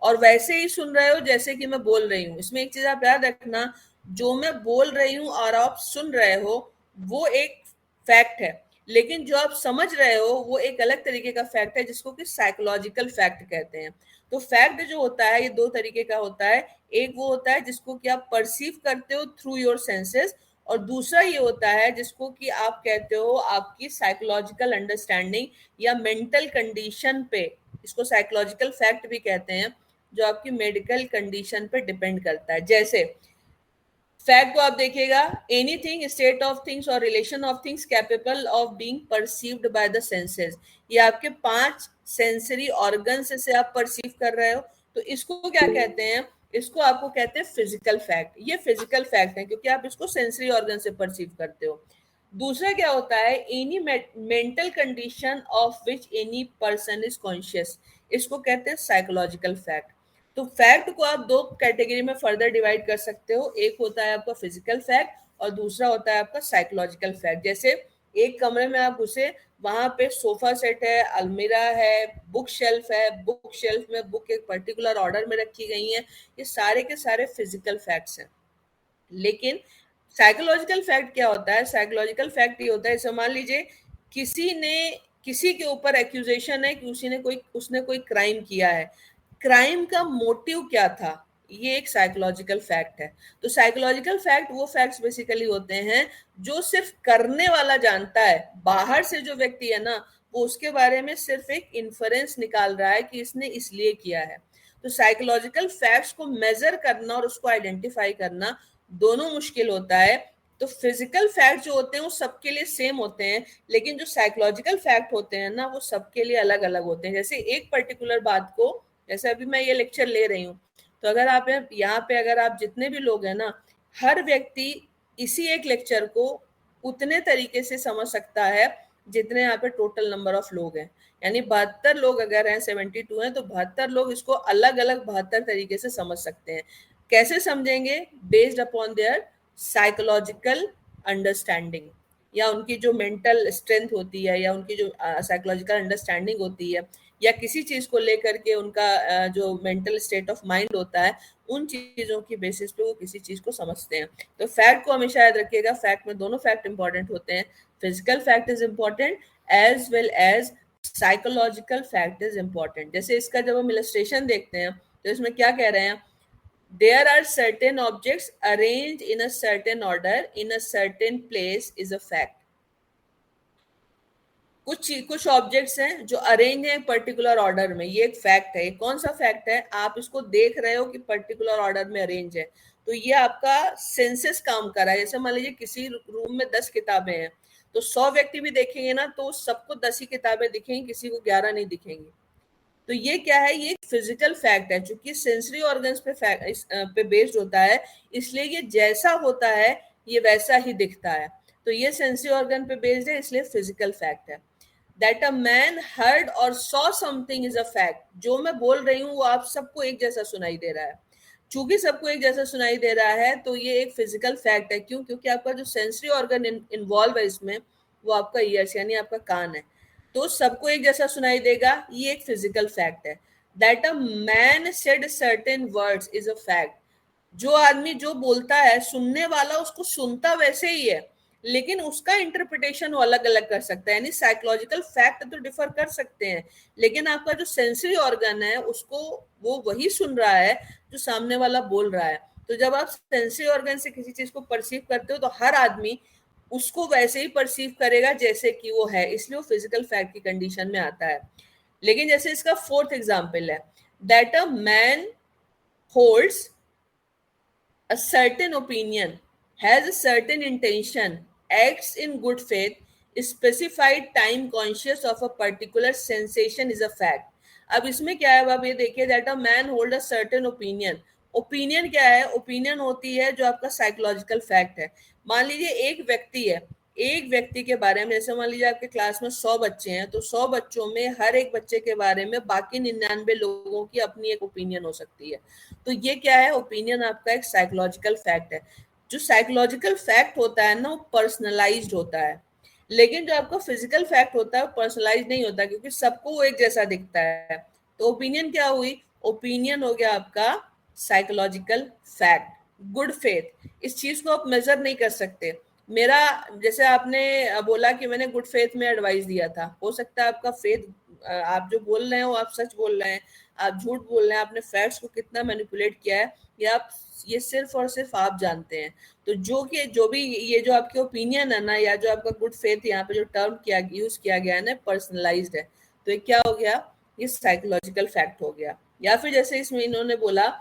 और वैसे ही सुन रहे हो जैसे कि मैं बोल रही हूँ। इसमें एक चीज आप याद रखना, जो मैं बोल रही हूँ और आप सुन रहे हो वो एक फैक्ट है, लेकिन जो आप समझ रहे हो वो एक अलग तरीके का फैक्ट है जिसको कि साइकोलॉजिकल फैक्ट कहते हैं। तो फैक्ट जो होता है ये 2 तरीके का होता है, एक वो होता है जिसको कि आप परसीव करते हो थ्रू योर सेंसेस, और दूसरा ये होता है जिसको कि आप कहते हो आपकी साइकोलॉजिकल अंडरस्टैंडिंग या मेंटल कंडीशन पे, इसको साइकोलॉजिकल फैक्ट भी कहते हैं, जो आपकी मेडिकल कंडीशन पे डिपेंड करता है। जैसे फैक्ट को आप देखिएगा, एनीथिंग, स्टेट ऑफ थिंग्स और relation of things capable of being perceived by the senses, ये आपके 5 सेंसरी ऑर्गन से आप परसीव कर रहे हो, तो इसको क्या कहते हैं, इसको आपको कहते हैं फिजिकल फैक्ट। ये फिजिकल फैक्ट है क्योंकि आप इसको सेंसरी ऑर्गन से परसीव करते हो। दूसरा क्या होता है, any mental condition of which any person is conscious, इसको कहते हैं साइकोलॉजिकल फैक्ट। तो फैक्ट को आप 2 कैटेगरी में फर्दर डिवाइड कर सकते हो, एक होता है आपका फिजिकल फैक्ट और दूसरा होता है आपका साइकोलॉजिकल फैक्ट। जैसे एक कमरे में आप घुसे, वहां पे सोफा सेट है, अलमीरा है, बुक शेल्फ है, बुक शेल्फ में बुक एक पर्टिकुलर ऑर्डर में रखी गई है, ये सारे के सारे फिजिकल फैक्ट्स हैं। लेकिन साइकोलॉजिकल फैक्ट क्या होता है, साइकोलॉजिकल फैक्ट ये होता है, जैसे मान लीजिए किसी के ऊपर एक्यूजेशन है कि उसने कोई क्राइम किया है, क्राइम का मोटिव क्या था, ये एक साइकोलॉजिकल फैक्ट है। तो साइकोलॉजिकल फैक्ट वो फैक्ट्स बेसिकली होते हैं जो सिर्फ करने वाला जानता है, बाहर से जो व्यक्ति है ना वो उसके बारे में सिर्फ एक इन्फरेंस निकाल रहा है कि इसने इसलिए किया है। तो साइकोलॉजिकल फैक्ट्स को मेजर करना और उसको आइडेंटिफाई करना दोनों मुश्किल होता है। तो फिजिकल फैक्ट जो होते हैं वो सबके लिए सेम होते हैं, लेकिन जो साइकोलॉजिकल फैक्ट होते हैं ना वो सबके लिए अलग अलग होते हैं। जैसे एक पर्टिकुलर बात को, जैसे अभी मैं ये लेक्चर ले रही हूँ, तो अगर आप यहाँ पे अगर आप जितने भी लोग हैं ना, हर व्यक्ति इसी एक लेक्चर को उतने तरीके से समझ सकता है जितने यहाँ पे टोटल नंबर ऑफ लोग हैं। यानी 72 लोग अगर हैं, 72 हैं, तो 72 लोग इसको अलग अलग 72 तरीके से समझ सकते हैं। कैसे समझेंगे, based upon their psychological understanding, या उनकी जो मेंटल स्ट्रेंथ होती है, या उनकी जो साइकोलॉजिकल अंडरस्टैंडिंग होती है, या किसी चीज को लेकर के उनका जो मेंटल स्टेट ऑफ माइंड होता है, उन चीजों की बेसिस पे वो किसी चीज को समझते हैं। तो फैक्ट को हमेशा याद रखिएगा, फैक्ट में दोनों फैक्ट इंपॉर्टेंट होते हैं, physical fact is important as well as psychological fact is important. जैसे इसका जब हम इलस्ट्रेशन देखते हैं तो इसमें क्या कह रहे हैं, there are certain objects arranged in a certain order in a certain place is a fact। कुछ ऑब्जेक्ट्स हैं जो अरेंज है पर्टिकुलर ऑर्डर में, ये एक फैक्ट है। कौन सा फैक्ट है, आप इसको देख रहे हो कि पर्टिकुलर ऑर्डर में अरेंज है, तो ये आपका सेंसेस काम कर रहा है। जैसे मान लीजिए किसी रूम में 10 किताबें हैं, तो 100 व्यक्ति भी देखेंगे ना तो सबको 10 ही किताबें दिखेंगी, किसी को 11 नहीं दिखेंगी। तो ये क्या है, ये फिजिकल फैक्ट है, चूंकि सेंसरी ऑर्गन्स पे बेस्ड होता है, इसलिए ये जैसा होता है ये वैसा ही दिखता है। तो ये सेंसरी ऑर्गन पे बेस्ड है, इसलिए फिजिकल फैक्ट है। दैट अ मैन हर्ड और saw something is a fact. जो मैं बोल रही हूँ वो आप सबको एक जैसा सुनाई दे रहा है। चूंकि सबको एक जैसा सुनाई दे रहा है तो ये एक फिजिकल फैक्ट है। क्यों? क्योंकि आपका जो सेंसरी ऑर्गन इन्वॉल्व है इसमें, वो आपका ईयर्स यानी आपका कान है। तो सबको एक जैसा सुनाई देगा, ये एक फिजिकल फैक्ट है। That a man said certain words is a fact. जो आदमी जो बोलता है, सुनने वाला उसको सुनता वैसे ही है, लेकिन उसका इंटरप्रिटेशन वो अलग अलग कर सकता है। यानी साइकोलॉजिकल फैक्ट तो डिफर कर सकते हैं, लेकिन आपका जो सेंसरी ऑर्गन है उसको वो वही सुन रहा है जो सामने वाला बोल रहा है। तो जब आप सेंसरी ऑर्गन से किसी चीज को परसीव करते हो तो हर आदमी उसको वैसे ही परसीव करेगा जैसे कि वो है, इसलिए वो फिजिकल फैक्ट की कंडीशन में आता है। लेकिन जैसे इसका फोर्थ एग्जाम्पल है, that a man holds a certain opinion, has a certain intention, acts in good faith, specified time conscious of a particular sensation is a fact. अब इसमें क्या है, अब आप ये देखिए, that a man hold a certain opinion. Opinion क्या है? ओपिनियन होती है जो आपका साइकोलॉजिकल फैक्ट है। मान लीजिए एक व्यक्ति है, एक व्यक्ति के बारे में, जैसे मान लीजिए आपके क्लास में 100 बच्चे हैं, तो 100 बच्चों में हर एक बच्चे के बारे में बाकी 99 लोगों की अपनी एक ओपिनियन हो सकती है। तो ये क्या है? ओपिनियन आपका एक साइकोलॉजिकल फैक्ट है। जो साइकोलॉजिकल फैक्ट होता है ना, वो पर्सनलाइज्ड होता है, लेकिन जो आपका फिजिकल फैक्ट होता है वो पर्सनलाइज नहीं होता, क्योंकि सबको वो एक जैसा दिखता है। तो ओपिनियन क्या हुई? ओपिनियन हो गया आपका साइकोलॉजिकल फैक्ट। गुड फेथ, इस चीज को आप मेजर नहीं कर सकते। मेरा, जैसे आपने बोला कि मैंने गुड फेथ में एडवाइस दिया था, हो सकता है आपका फेथ, आप जो बोल रहे हैं वो आप सच बोल रहे हैं, आप झूठ बोल रहे हैं, आपने फैक्ट्स को कितना मैनिपुलेट किया है ये आप, ये सिर्फ और सिर्फ आप जानते हैं। तो जो भी ये जो आपके ओपिनियन है ना, या जो आपका गुड फेथ यहाँ पे जो टर्म यूज किया गया है ना, पर्सनलाइज्ड है। तो ये क्या हो गया? ये साइकोलॉजिकल फैक्ट हो गया। या फिर जैसे इसमें इन्होंने बोला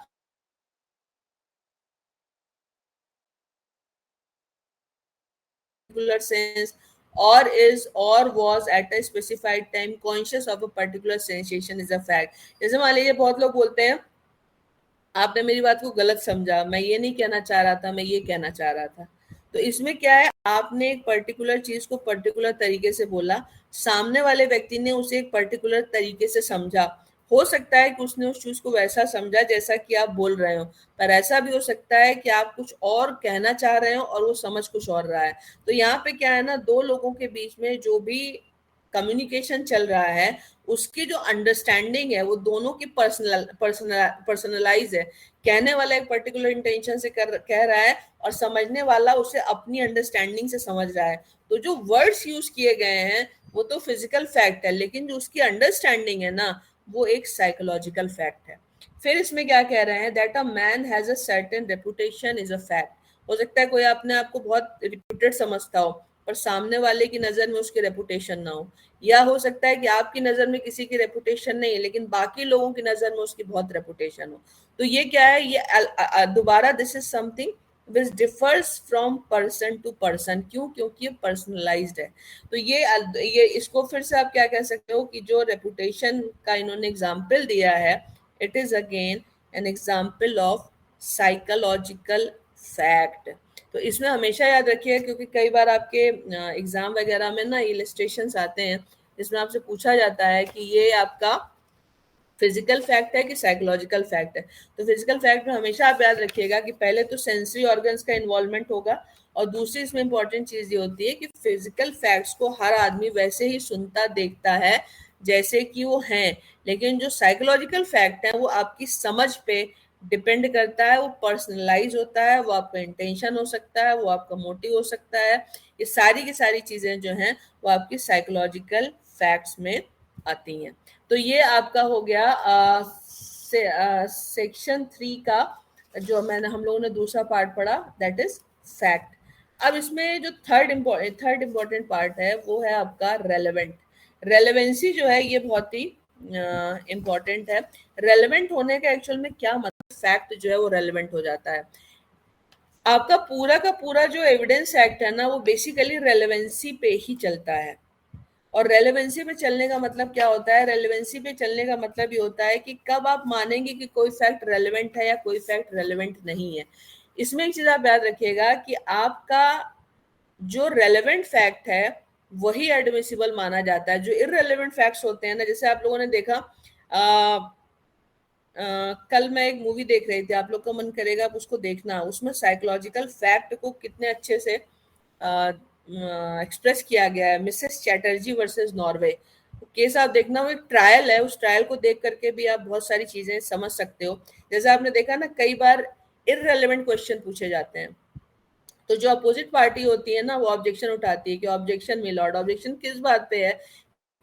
sense, or is or was at a specified time conscious of a particular sensation is a fact। जैसे मान लीजिए बहुत लोग बोलते हैं आपने मेरी बात को गलत समझा, मैं ये नहीं कहना चाह रहा था, मैं ये कहना चाह रहा था। तो इसमें क्या है, आपने एक पर्टिकुलर चीज को पर्टिकुलर तरीके से बोला, सामने वाले व्यक्ति ने उसे एक पर्टिकुलर तरीके से समझा। हो सकता है कि उसने उस चीज को वैसा समझा जैसा कि आप बोल रहे हो, पर ऐसा भी हो सकता है कि आप कुछ और कहना चाह रहे हो और वो समझ कुछ और रहा है। तो यहाँ पे क्या है ना, दो लोगों के बीच में जो भी कम्युनिकेशन चल रहा है, उसकी जो अंडरस्टैंडिंग है वो दोनों की पर्सनलाइज है। कहने वाला एक पर्टिकुलर इंटेंशन से कह रहा है और समझने वाला उसे अपनी अंडरस्टैंडिंग से समझ रहा है। तो जो वर्ड्स यूज किए गए हैं वो तो फिजिकल फैक्ट है, लेकिन जो उसकी अंडरस्टैंडिंग है ना, वो एक साइकोलॉजिकल फैक्ट है। फिर इसमें क्या कह रहे हैं, that a man has a certain reputation is a fact. हो सकता है कोई अपने आप को बहुत रिप्यूटेड समझता हो, पर सामने वाले की नजर में उसकी रेपुटेशन ना हो। या हो सकता है कि आपकी नजर में किसी की रेपुटेशन नहीं है, लेकिन बाकी लोगों की नजर में उसकी बहुत रेपुटेशन हो। तो ये क्या है, ये दोबारा this is something which differs from person to person. क्यों? क्योंकि ये पर्सनलाइज्ड है। तो ये इसको फिर से आप क्या कह सकते हो कि जो रेपुटेशन का इन्होंने एग्जाम्पल दिया है, it is again an example of psychological fact. तो इसमें हमेशा याद रखिए, क्योंकि कई बार आपके एग्जाम वगैरह में ना इलिस्ट्रेशंस आते हैं जिसमें आपसे पूछा जाता है कि ये आपका फिजिकल फैक्ट है कि साइकोलॉजिकल फैक्ट है। तो फिजिकल फैक्ट में हमेशा आप याद रखिएगा कि पहले तो सेंसरी ऑर्गन्स का इन्वॉल्वमेंट होगा, और दूसरी इसमें इंपॉर्टेंट चीज ये होती है कि फिजिकल फैक्ट्स को हर आदमी वैसे ही सुनता देखता है जैसे कि वो हैं, लेकिन जो साइकोलॉजिकल फैक्ट है वो आपकी समझ पे डिपेंड करता है, वो पर्सनलाइज होता है, वो आपका इंटेंशन हो सकता है, वो आपका मोटिव हो सकता है। ये सारी की सारी चीजें जो हैं वो आपकी साइकोलॉजिकल फैक्ट्स में आती हैं। तो ये आपका हो गया सेक्शन 3 का, जो मैंने हम लोगों ने दूसरा पार्ट पढ़ा, दैट इज फैक्ट। अब इसमें जो थर्ड इम्पोर्टेंट पार्ट है वो है आपका रेलेवेंट। रेलेवेंसी जो है ये बहुत ही इम्पोर्टेंट है। रेलेवेंट होने का एक्चुअल में क्या मतलब, फैक्ट जो है वो रेलेवेंट हो जाता है। आपका पूरा का पूरा जो एविडेंस एक्ट है ना, वो बेसिकली रेलेवेंसी पे ही चलता है। और रेलेवेंसी पे चलने का मतलब क्या होता है? रेलेवेंसी पे चलने का मतलब ये होता है कि कब आप मानेंगे कि कोई फैक्ट रेलेवेंट है या कोई फैक्ट रेलेवेंट नहीं है। इसमें एक चीज आप याद रखिएगा कि आपका जो रेलेवेंट फैक्ट है वही एडमिसिबल माना जाता है। जो इररेलेवेंट फैक्ट्स होते हैं ना, जैसे आप लोगों ने देखा कल मैं एक मूवी देख रही थी, आप लोग का मन करेगा आप उसको देखना। उसमें साइकोलॉजिकल फैक्ट को कितने अच्छे से एक्सप्रेस किया गया है। Mrs Chatterjee versus Norway case आप देखना, वो एक ट्रायल है। उस ट्रायल को देख करके भी आप बहुत सारी चीजें समझ सकते हो। जैसे आपने देखा ना, कई बार इररेलेवेंट क्वेश्चन पूछे जाते हैं, तो जो अपोजिट पार्टी होती है ना, वो ऑब्जेक्शन उठाती है कि ऑब्जेक्शन मे लॉर्ड। ऑब्जेक्शन किस बात पे है?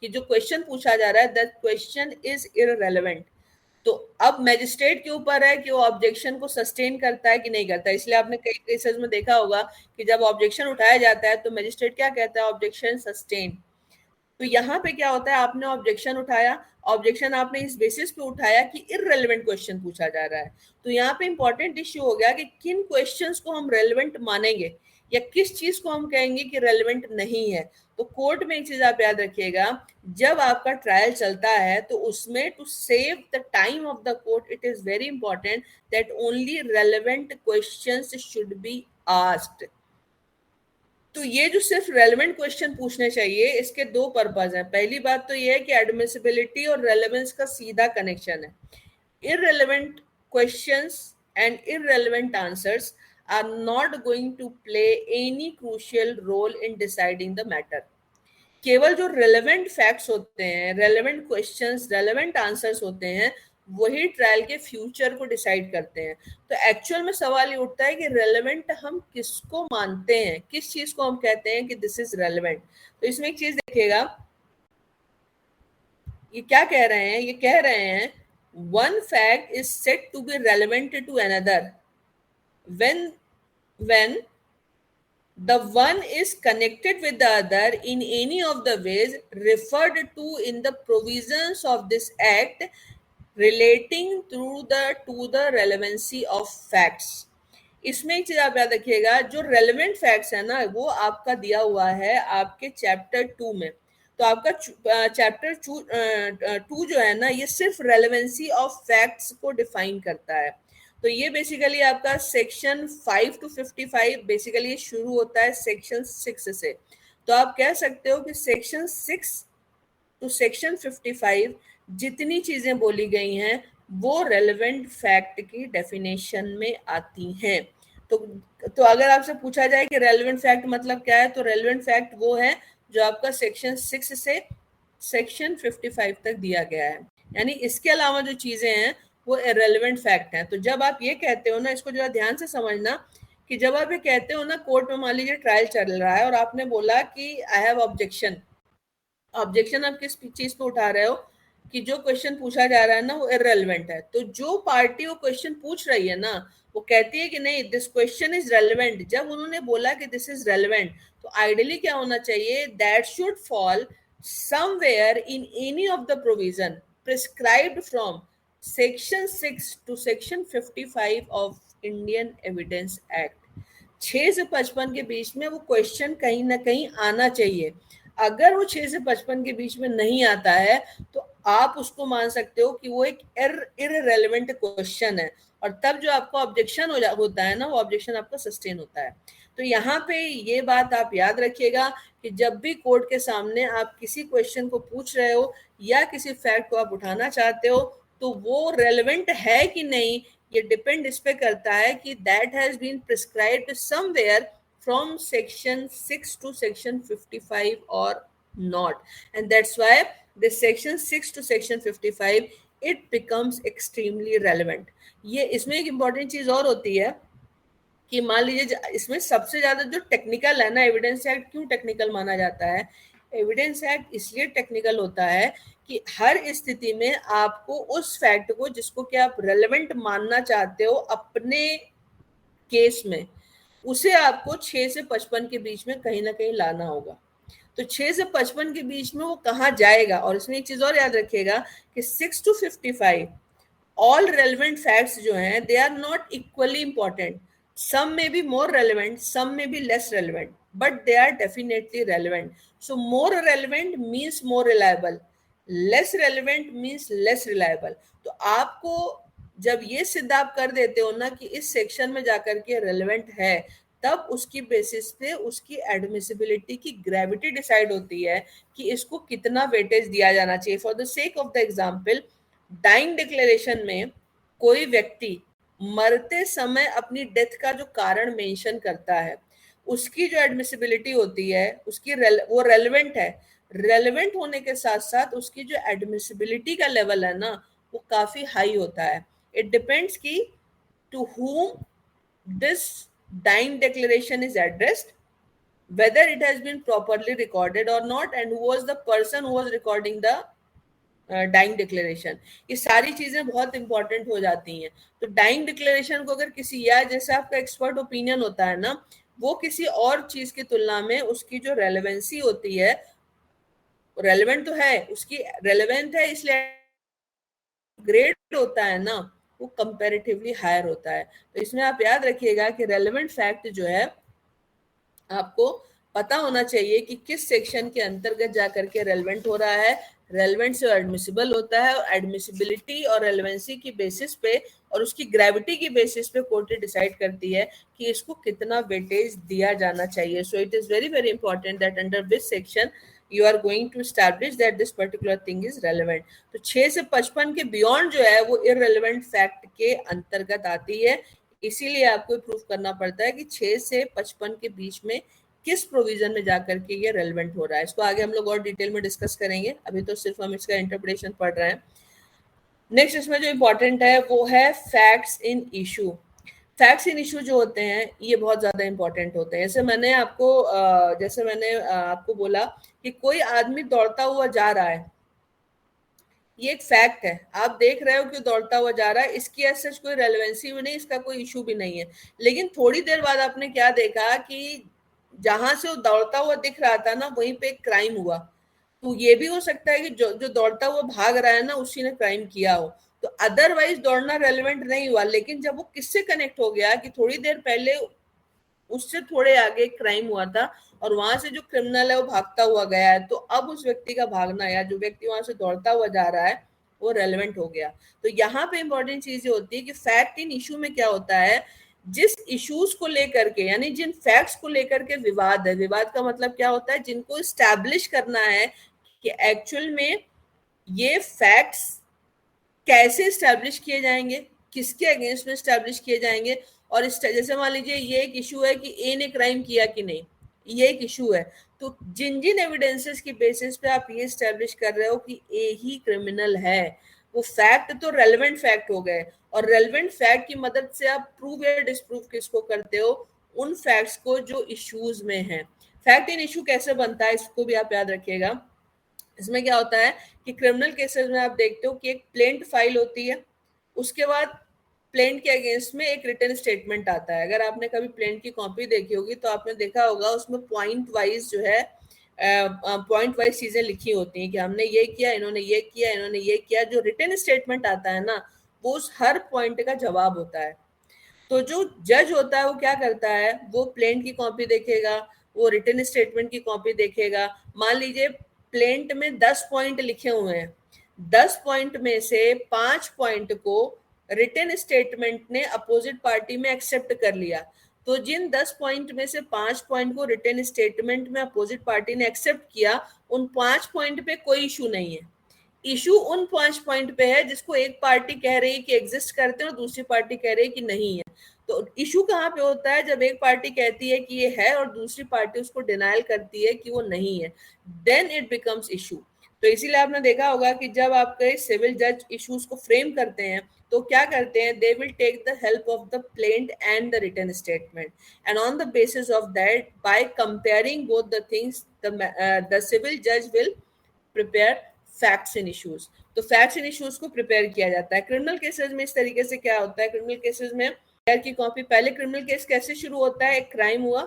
कि जो क्वेश्चन पूछा जा रहा है दैट क्वेश्चन इज इररेलेवेंट। तो अब मैजिस्ट्रेट के ऊपर है कि वो ऑब्जेक्शन को सस्टेन करता है कि नहीं करता है। इसलिए आपने कई केसेस में देखा होगा कि जब ऑब्जेक्शन उठाया जाता है तो मैजिस्ट्रेट क्या कहता है? Objection sustain. तो यहाँ पे क्या होता है? आपने ऑब्जेक्शन उठाया, ऑब्जेक्शन आपने इस बेसिस पे उठाया कि इररेलेवेंट क्वेश्चन पूछा जा रहा है। तो यहाँ पे इंपॉर्टेंट इश्यू हो गया कि किन क्वेश्चंस को हम रेलेवेंट मानेंगे या किस चीज को हम कहेंगे कि रेलेवेंट नहीं है। तो कोर्ट में एक चीज आप याद रखिएगा, जब आपका ट्रायल चलता है तो उसमें to save the time of the court it is very important that only relevant questions should be asked. तो ये जो सिर्फ रेलेवेंट क्वेश्चन पूछने चाहिए, इसके दो पर्पज हैं। पहली बात तो ये है कि एडमिसिबिलिटी और रेलेवेंस का सीधा कनेक्शन है। Irrelevant questions and irrelevant answers are not going to play any crucial role in deciding the matter. केवल जो रेलेवेंट फैक्ट्स होते हैं, रेलेवेंट क्वेश्चंस, रेलेवेंट आंसर्स होते हैं, वही ट्रायल के फ्यूचर को डिसाइड करते हैं। तो एक्चुअल में सवाल ये उठता है कि रेलेवेंट हम किसको मानते हैं, किस चीज को हम कहते हैं कि दिस इज रेलेवेंट। तो इसमें एक चीज देखिएगा, ये क्या कह रहे हैं? ये कह रहे हैं one fact is said to be relevant to another when the one is connected with the other in any of the ways referred to in the provisions of this act relating to the relevancy of facts। इसमें एक चीज आप याद रखिएगा, जो relevant facts है ना, वो आपका दिया हुआ है आपके चैप्टर 2 में। तो आपका चैप्टर 2 जो है ना, ये सिर्फ रेलेवेंसी ऑफ फैक्ट्स को डिफाइन करता है। तो ये बेसिकली आपका सेक्शन 5 to 55 बेसिकली ये शुरू होता है सेक्शन 6 से। तो आप कह सकते हो कि सेक्शन 6 to सेक्शन 55 जितनी चीजें बोली गई हैं वो रेलेवेंट फैक्ट की डेफिनेशन में आती हैं। तो अगर आपसे पूछा जाए कि रेलेवेंट फैक्ट मतलब क्या है, तो रेलेवेंट फैक्ट वो है जो आपका सेक्शन 6 से सेक्शन 55 तक दिया गया है। यानी इसके अलावा जो चीजें हैं वो इररेलेवेंट फैक्ट हैं। तो जब आप ये कहते हो ना, इसको जरा ध्यान से समझना, कि जब आप ये कहते हो ना, कोर्ट में मान लीजिए ट्रायल चल रहा है और आपने बोला कि आई हैव ऑब्जेक्शन। ऑब्जेक्शन आप किस चीज पे उठा रहे हो? कि जो क्वेश्चन पूछा जा रहा है ना वो इररेलेवेंट है। तो जो पार्टी वो क्वेश्चन पूछ रही है ना, वो कहती है कि नहीं दिस क्वेश्चन इज रेलेवेंट। जब उन्होंने बोला कि दिस इज रेलेवेंट, तो आइडियली क्या होना चाहिए? That should fall somewhere in any of the provision prescribed from section 6 to section 55 of Indian evidence act. 6 से 55 के बीच में वो क्वेश्चन कहीं ना कहीं आना चाहिए। अगर वो 6 से 55 के बीच में नहीं आता है तो आप उसको मान सकते हो कि वो एक इररेलेवेंट क्वेश्चन है, और तब जो आपका ऑब्जेक्शन होता है ना, वो ऑब्जेक्शन आपका सस्टेन होता है। तो यहाँ पे ये बात आप याद रखिएगा कि जब भी कोर्ट के सामने आप किसी क्वेश्चन को पूछ रहे हो या किसी फैक्ट को आप उठाना चाहते हो, तो वो रेलेवेंट है कि नहीं, ये डिपेंड इस पे करता है कि that has been prescribed somewhere from section 6 to section 55 or not, and that's why this section 6 to section 55 it becomes extremely relevant। ये इसमें एक important चीज और होती है कि मान लीजिए इसमें सबसे ज्यादा जो टेक्निकल है ना, एविडेंस एक्ट क्यों टेक्निकल माना जाता है? एविडेंस एक्ट इसलिए टेक्निकल होता है कि हर स्थिति में आपको उस फैक्ट को जिसको कि आप रेलेवेंट मानना चाहते हो अपने केस में, उसे आपको 6 से 55 के बीच में कहीं ना कहीं लाना होगा। तो 6 से 55 के बीच में वो कहाँ जाएगा? और इसमें एक चीज और याद रखिएगा कि 6 to 55 ऑल रेलेवेंट फैक्ट्स जो हैं they are not equally important. Some may be more relevant, some may be less relevant. but they are definitely relevant. So more relevant means more reliable, less relevant means less reliable. तो आपको जब ये सिद्ध आप कर देते हो ना कि इस सेक्शन में जाकर के रेलेवेंट है, तब उसकी बेसिस पे उसकी एडमिसिबिलिटी की ग्रेविटी डिसाइड होती है कि इसको कितना वेटेज दिया जाना चाहिए. For the sake of the example, dying declaration में कोई व्यक्ति मरते समय अपनी डेथ का जो कारण मेंशन करता है, उसकी जो एडमिसिबिलिटी होती है उसकी वो रेलेवेंट है. रेलेवेंट होने के साथ साथ उसकी जो एडमिसिबिलिटी का लेवल है ना, वो काफी हाई होता है. इट डिपेंड्स कि to whom this dying declaration is addressed, whether it has been properly recorded or not, and who was the person who was recording the dying declaration. ये सारी चीजें बहुत इंपॉर्टेंट हो जाती हैं. तो डाइंग डिक्लेरेशन को अगर किसी, या जैसे आपका एक्सपर्ट ओपिनियन होता है ना, वो किसी और चीज की तुलना में उसकी जो रेलेवेंसी होती है, रेलेवेंट तो है, उसकी रेलेवेंट है इसलिए ग्रेड होता है ना, वो कंपैरेटिवली हायर होता है. तो इसमें आप याद रखिएगा कि रेलेवेंट फैक्ट जो है आपको पता होना चाहिए कि किस सेक्शन के अंतर्गत जाकर के रेलेवेंट हो रहा है. रेलेवेंट से एडमिसिबल होता है, और एडमिसिबिलिटी और रेलेवेंसी की बेसिस पे और उसकी ग्रेविटी की बेसिस पे कोर्ट डिसाइड करती है कि इसको कितना वेटेज दिया जाना चाहिए. So it is very very important that under which section you are going to establish that this particular thing is relevant. तो 6 से 55 के बियॉन्ड जो है वो irrelevant fact के अंतर्गत आती है. इसीलिए आपको प्रूव करना पड़ता है कि 6 से 55 के बीच में किस प्रोविजन में जाकर के ये रेलेवेंट हो रहा है. इसको आगे हम लोग और डिटेल में डिस्कस करेंगे, अभी तो सिर्फ हम इसका इंटरप्रिटेशन पढ़ रहे हैं. नेक्स्ट इसमें जो इंपॉर्टेंट है वो है facts in issue. Facts in issue जो होते हैं ये बहुत ज्यादा इंपॉर्टेंट होते हैं. जैसे मैंने आपको बोला कि कोई आदमी दौड़ता हुआ जा रहा है, ये एक फैक्ट है. आप देख रहे हो कि दौड़ता हुआ जा रहा है, इसकी ऐसे कोई रेलेवेंसी भी नहीं, इसका कोई इशू भी नहीं है. लेकिन थोड़ी देर बाद आपने क्या देखा कि जहां से वो दौड़ता हुआ दिख रहा था ना, वहीं पे एक क्राइम हुआ. तो ये भी हो सकता है कि जो दौड़ता हुआ भाग रहा है ना, उसी ने क्राइम किया हो. तो अदरवाइज दौड़ना रेलेवेंट नहीं हुआ. लेकिन जब वो किससे कनेक्ट हो गया कि थोड़ी देर पहले उससे थोड़े आगे क्राइम हुआ था और वहां से जो क्रिमिनल है वो भागता हुआ गया है, तो अब उस व्यक्ति का भागना या जो व्यक्ति वहां से दौड़ता हुआ जा रहा है वो रेलेवेंट हो गया. तो यहाँ पे इंपॉर्टेंट चीज ये होती है कि फैक्ट इन इशू में क्या होता है, जिस इश्यूज को लेकर के, यानी जिन फैक्ट्स को लेकर के विवाद है, विवाद का मतलब क्या होता है, जिनको स्टैब्लिश करना है कि एक्चुअल में ये फैक्ट्स कैसे स्टैब्लिश किए जाएंगे, किसके अगेंस्ट में स्टैब्लिश किए जाएंगे. और जैसे मान लीजिए ये एक इशू है कि ए ने क्राइम किया कि नहीं, ये एक इशू है. तो जिन जिन एविडेंसेस की बेसिस पे आप ये स्टैब्लिश कर रहे हो कि ए ही क्रिमिनल है, वो फैक्ट तो रेलेवेंट फैक्ट हो गए. और रेलेवेंट फैक्ट की मदद से आप प्रूव या डिसप्रूव किसको करते हो, उन फैक्ट्स को जो इश्यूज में है. फैक्ट इन इशू कैसे बनता है इसको भी आप याद रखिएगा. इसमें क्या होता है कि क्रिमिनल केसेस में आप देखते हो कि एक प्लेंट फाइल होती है, उसके बाद प्लेंट के अगेंस्ट में एक रिटन स्टेटमेंट आता है. अगर आपने कभी प्लेंट की कॉपी देखी होगी तो आपने देखा होगा उसमें पॉइंट वाइज जो है पॉइंट वाइज चीजें लिखी होती हैं कि हमने ये किया, इन्होंने ये किया, इन्होंने ये किया. जो रिटन स्टेटमेंट आता है ना, वो उस हर पॉइंट का जवाब होता है. तो जो जज होता है वो क्या करता है, वो प्लेंट की कॉपी देखेगा, वो रिटन स्टेटमेंट की कॉपी देखेगा. मान लीजिए प्लेंट में 10 पॉइंट लिखे हुए हैं, 10 पॉइंट में से 5 पॉइंट को रिटन स्टेटमेंट ने अपोजिट पार्टी में एक्सेप्ट कर लिया. तो जिन 10 पॉइंट में से 5 पॉइंट को रिटन स्टेटमेंट में अपोजिट पार्टी ने एक्सेप्ट किया, उन 5 पॉइंट पे कोई इशू नहीं है. इशू उन 5 पॉइंट पे है जिसको एक पार्टी कह रही है कि एग्जिस्ट करते हैं और दूसरी पार्टी कह रही है कि नहीं है. तो इशू कहाँ पे होता है, जब एक पार्टी कहती है कि ये है और दूसरी पार्टी उसको डिनायल करती है कि वो नहीं है, देन इट बिकम्स इशू. तो इसीलिए आपने देखा होगा कि जब आपके सिविल जज इश्यूज को फ्रेम करते हैं तो क्या करते हैं, they will take the help of the plaint and the written statement, and on the basis of that, by comparing both the things, the civil जज will prepare facts in issues. तो facts in issues को prepare किया जाता है. Criminal cases में इस तरीके से क्या होता है, क्रिमिनल केसेस में की कॉपी, पहले क्रिमिनल केस कैसे शुरू होता है, एक क्राइम हुआ,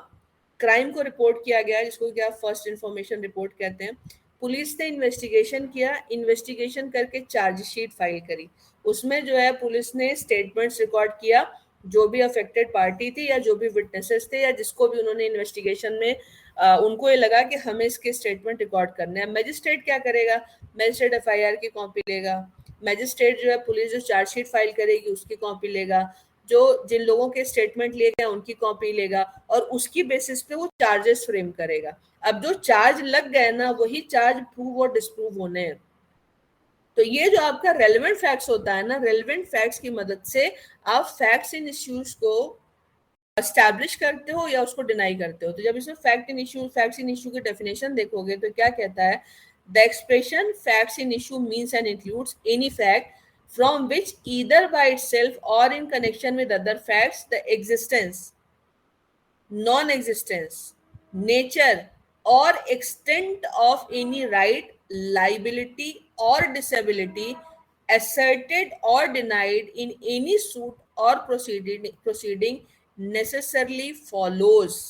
क्राइम को रिपोर्ट किया गया जिसको क्या फर्स्ट इंफॉर्मेशन रिपोर्ट कहते हैं. पुलिस ने इन्वेस्टिगेशन किया, इन्वेस्टिगेशन करके चार्जशीट फाइल करी, उसमें जो है पुलिस ने स्टेटमेंट्स रिकॉर्ड किया, जो भी अफेक्टेड पार्टी थी या जो भी विटनेसेस थे या जिसको भी उन्होंने इन्वेस्टिगेशन में उनको ये लगा कि हमें इसके स्टेटमेंट रिकॉर्ड करने हैं। मजिस्ट्रेट क्या करेगा? मजिस्ट्रेट एफआईआर की कॉपी लेगा, मजिस्ट्रेट जो है पुलिस जो चार्जशीट फाइल करेगी उसकी कॉपी लेगा, जो जिन लोगों के स्टेटमेंट लिए गए उनकी कॉपी लेगा और उसकी बेसिस पे वो चार्जेस फ्रेम करेगा। अब जो चार्ज लग गए ना वही चार्ज प्रूव और डिस्प्रूव होने हैं। तो ये जो आपका रेलेवेंट फैक्ट्स होता है ना, रेलेवेंट फैक्ट्स की मदद से आप फैक्ट्स इन इश्यूज को एस्टैब्लिश करते हो या उसको डिनाई करते हो। तो जब इसमें फैक्ट्स इन इशू की डेफिनेशन देखोगे तो क्या कहता है? The expression facts in issue means and includes any fact from which either by itself or in connection with other facts the existence, non-existence, nature or extent of any right, liability or disability asserted or denied in any suit or proceeding necessarily follows।